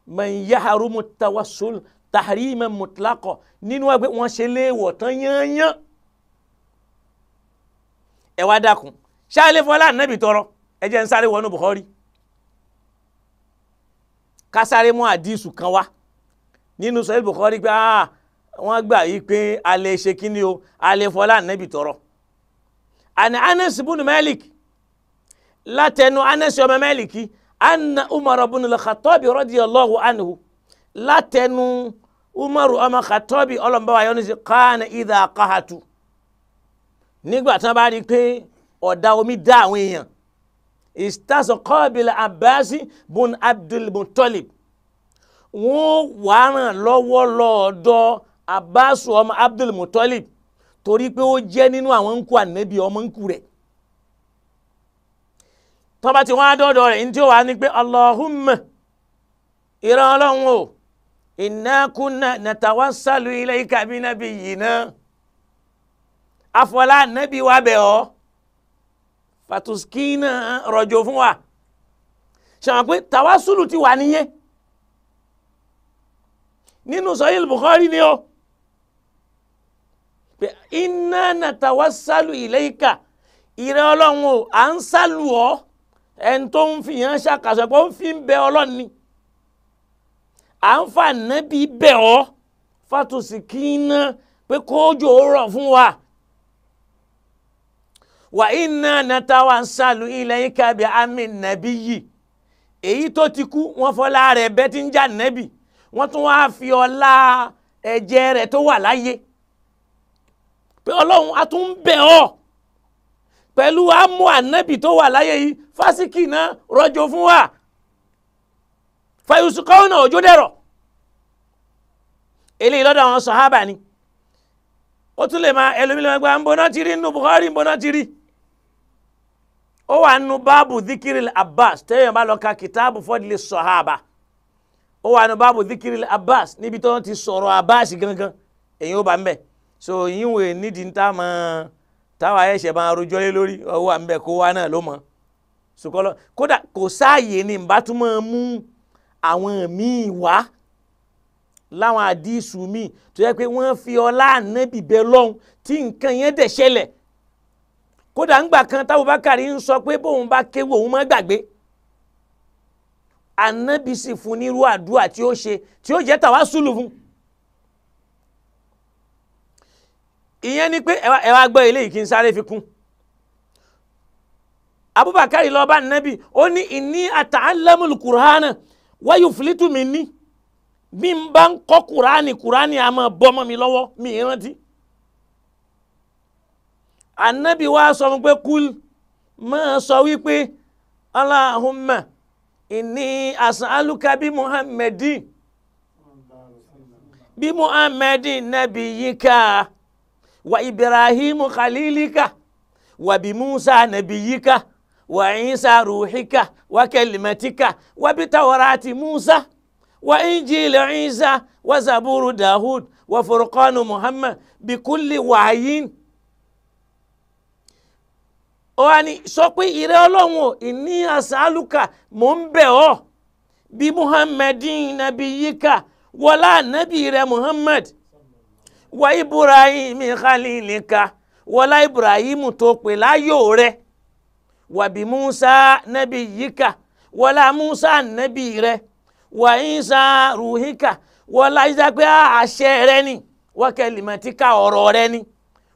man yahrumu tawassul tahriman mutlaqa nínú ẹgbẹ́ wọn ṣe léèwọ̀ tán yányán ẹ wá dákun ṣáàlẹ̀ fọlá ànábì tọrọ ẹ jẹ́ ń sáré wọnú Bukhari ká sáré mú àdísù kan wá nínú Sahih Bukhari pé wọ́n gbà yí pé a lè ṣe kíní o a lè fọlá ànábì tọrọ. àní Anas ibn Malik látẹnu Anas ọmọ Maliki anna Umar ibn al-Khattab radiyallahu anhu látẹnu Umaru ọmọ Khattabi ọlọ́mbàwá yọ ní sí kana idha qahatu nígbà tí wọ́n bá rí i pé ọ̀dà omi dá àwọn èèyàn istasqa bil Abbas bun Abdul Muttalib wọ́n wà ràn lọ́wọ́ lọ́ọ̀dọ̀ Abbas ọmọ Abdul Muttalib torí pé ó jẹ́ nínú àwọn ńkù ànábì ọmọ ńkù rẹ̀ tọ́ba tí wọ́n á dọ́dọ̀ rẹ̀ ní tí ó wà ní pé Allahumma ìran ọlọ́run o inna kunna natawassalu ilayka bi nabiyyina afọlá ànábì wa bẹ̀ ọ́ fatuskina rọ̀jò fún wa ṣàwọn pé tawasulu ti wà nìyẹn nínú Sahih Bukhari ni ó pé inna natawassalu ilayka ìran ọlọ́run o à ń sálù ọ́ ẹni tó ń fi yàn ṣàkàṣọ pé ó ń fi ń bẹ ọlọ́run ni à ń fa nẹ́bí bẹ̀ ọ́ fatusikina pé kójò rọ̀ fún wa wa inna natawassalu ilayka bi ammi nabiyyi èyí tó ti kú wọ́n fọlá rẹ̀ bẹ́ tí ń jà nẹ́bì wọ́n tún wá fi ọlá ẹ̀jẹ̀ rẹ̀ tó wà láyé pé ọlọ́run a tún ń bẹ̀ ọ́ pẹ̀lú amú ànábì tó wà láyé yìí fásikì náà rọ̀jò fún wa fayusukọ́ náà òjò dẹ̀rọ̀ eléyìí lọ́dọ̀ àwọn sàhábà ni ó tún lè máa ẹlòmílẹ̀ gba ń bọ́ná ti rí nínú Bukhari ń bọ́ná ti rí ó wà nínú báàbù dhikiril Abbas tẹ́yìn bá lọ ka kìtáàbù fadli sàhábà ó wà nínú báàbù dhikiril Abbas níbi tó ti sọ̀rọ̀ Abbas gangan èyí ó bá ń bẹ̀ so yín wò nídìí ń táwa ẹ̀ṣẹ̀ máa rojọ́ lé lórí ọwọ́ à ń bẹ̀ kó wá náà ló mọ̀ sùkọ́lọ́ kódà kò sáàyè ni bá tún máa mú àwọn míì wá láwọn àdísù míì tó yẹ pé wọ́n fi ọlá ànábì bẹ lọ́hùn tí nǹkan yẹn dẹ̀ ṣẹlẹ̀ kódà ńgbà kan t'Abubakar ń sọ pé bóun bá kéwò òun má gbàgbé ànábì sì fún nírú àdúrà tí ó ṣe tí ó jẹ́ tàwásùlù fún. ìyẹn ni pé ẹ wá gbọ́ eléyìí kí n sáré fi kún. Abubakar lọ bá ànábì ó ní inni ata'allamul Qur'ana wa yuflitu minni bí n bá ń kọ́ kùránì a máa bọ́mọ́ mi lọ́wọ́ mi ìrántí. Ànábì wa sọ fún pé kúl máa sọ wípé Allahumma inni as'aluka bí Muhammadin nabiyyika wa Ibrahimu khalilika wa bi Musa nabiyyika wa Isa ruhika wa kalimatika wa bi Tawrati Musa wa Injil Isa wa Zaburu Dawud wa Furqanu Muhammad bi kulli wahyin ó wá ní sọ pé ìrẹ́ ọlọ́run ò ìní àsálùkà mò ń bẹ̀ ọ́ bí muhammadin nabiyika wọlá nabi rẹ muhammad wa ibrahim khalilika wọlá ibrahim tó pè láyò rẹ wa bí musa nabiyika wọlá musa nabi rẹ wa isa ruhika wọlá isa pé àṣẹ rẹ ni wa kalimatika ọ̀rọ̀ rẹ ni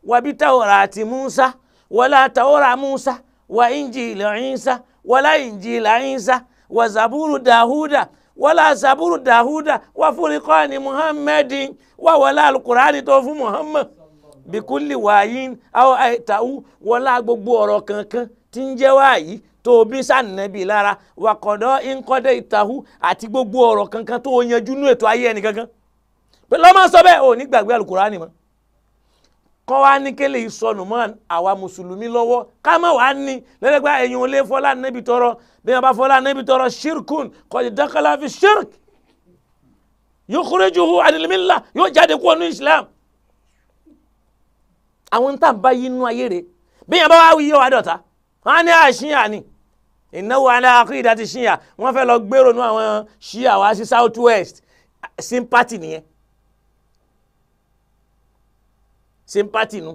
wa bí tawrati musa wọlá tawra musa wa injila isa wọlá injila isa wa zaburu dahuda wala zaburu dahuda wa furqani muhammadin wa wala alqur'ani tó fún muhammad bikulli wayin aw aytau wala gbogbo ọ̀rọ̀ kankan tí ń jẹ́ wáyí tó bí sànàbí lára wa qada in qada itahu àti gbogbo ọ̀rọ̀ kankan tó yanjú nú ètò ayé ẹni kankan pé ló máa sọ bẹ́ẹ̀ ò ní gbàgbé alqur'ani mọ́ kọ́ wá ní kélé ìsọnù mọ́ àwa mùsùlùmí lọ́wọ́ ká má wàá ní lẹ́lẹ́gbẹ́ ẹ̀yin ò lè fọlá nẹ́bi tọrọ bí wọ́n bá fọlá nẹ́bi tọrọ ṣírkùn qad dakhala fi ṣírk yukhrijuhu anil millah yóò jáde kúrò ní islam. àwọn tá à ń bá yí inú ayé rẹ̀ bí wọ́n bá wá wí yóò wá dọ̀tá wọ́n á ní àṣìyà ni innahu ala aqidati ṣíyà wọ́n fẹ́ lọ gbèrò nú àwọn ṣíyà wá sí south west sympathy nìyẹn sympathy nu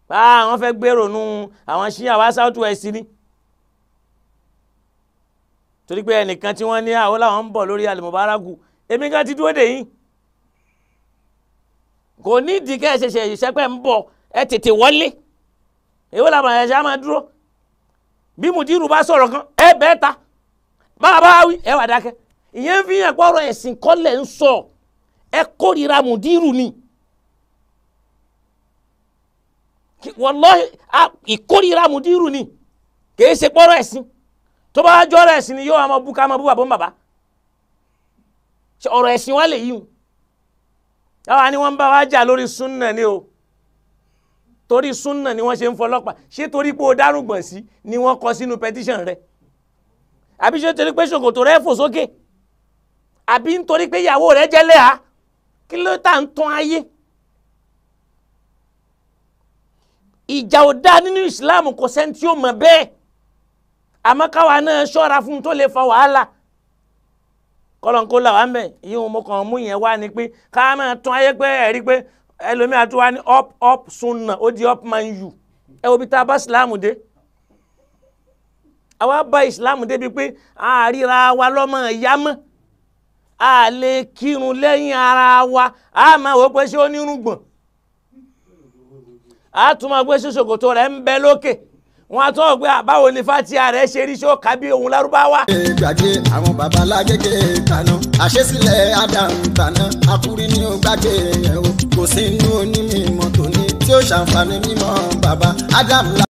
wọ́n fẹ́ gbèrò nú àwọn ṣíyà wá south west ni torí pé ẹnìkan tí wọ́n ní àwọn làwọn ń bọ̀ lórí alimobaraku èmi kan ti dúró dè yín kò ní ìdíkẹ́ ẹ̀ṣẹ̀ṣẹ̀ ìṣẹ́pẹ́ ń bọ̀ ẹ tètè wọlé èwo làwọn ẹ̀ṣẹ̀ á máa dúró bí mùdírù bá sọ̀rọ̀ kan ẹ bẹ́ẹ̀ ta bàbá wí ẹ wà dákẹ́ ìyẹn fi hàn pọ̀rọ̀ ẹ̀sìn kọ́lẹ̀ ń sọ ẹ kórìíra mùdírù ni wallahi ìkórìíra mùdírù ni kìí ṣe pọ̀rọ̀ ẹ̀sìn tó bá jọ́rọ̀ ẹ̀sìn ni yóò máa bú ká máa bú bàbá ń bàbá ọ̀rọ̀ ẹ̀sìn wa lè yíwù táwa ni wọ́n bá wá jà lórí súnnà ni o torí súnnà ni wọ́n ṣe ń fọlọ́pàá ṣé torí pé o dárúgbọ̀n sí ni wọ́n kọ sínú petition rẹ̀ àbí ṣé torí pé ṣòkòtò rẹ̀ fò sókè àbí nítorí pé ìyàwó rẹ̀ jẹ́ lẹ́hà kí ló tà ń tán ayé. ìjà ò dá nínú ìsìláàmù kò sẹ́ni tí ó mọ̀ bẹ́ẹ̀ àmọ́ káwa náà ṣọ́ra fún tó lè fa wàhálà kọ́lọ́nkó là wá ń bẹ̀ ìyẹn mo kàn mú yẹn wá ni pé ká máa tún ayé pé ẹ̀rí pé ẹlòmíà tó wá ní up sunna ó di up man u ẹ wo bí tá a bá ìsìláàmù dé àwa bá ìsìláàmù débi pé àríra wa lọ́mọ ìyá mọ́ a lè kírun lẹ́yìn ara wa a máa wò pé ṣé ó ní irùngbọ̀n a tún máa gbé ṣòkòtò rẹ̀ ń bẹ lókè wọn a tún wọ̀ pé báwo ni fatia rẹ̀ ṣe rí ṣó kábí ohun lárúbáwá. gbàgbé àwọn baba lágége kaná àṣesílẹ̀ adam tàná akúrí ní ó gbàgbé yẹn o kò sí inú onímọ̀ tòní tí ó ṣàǹfààní mímọ́ baba adam.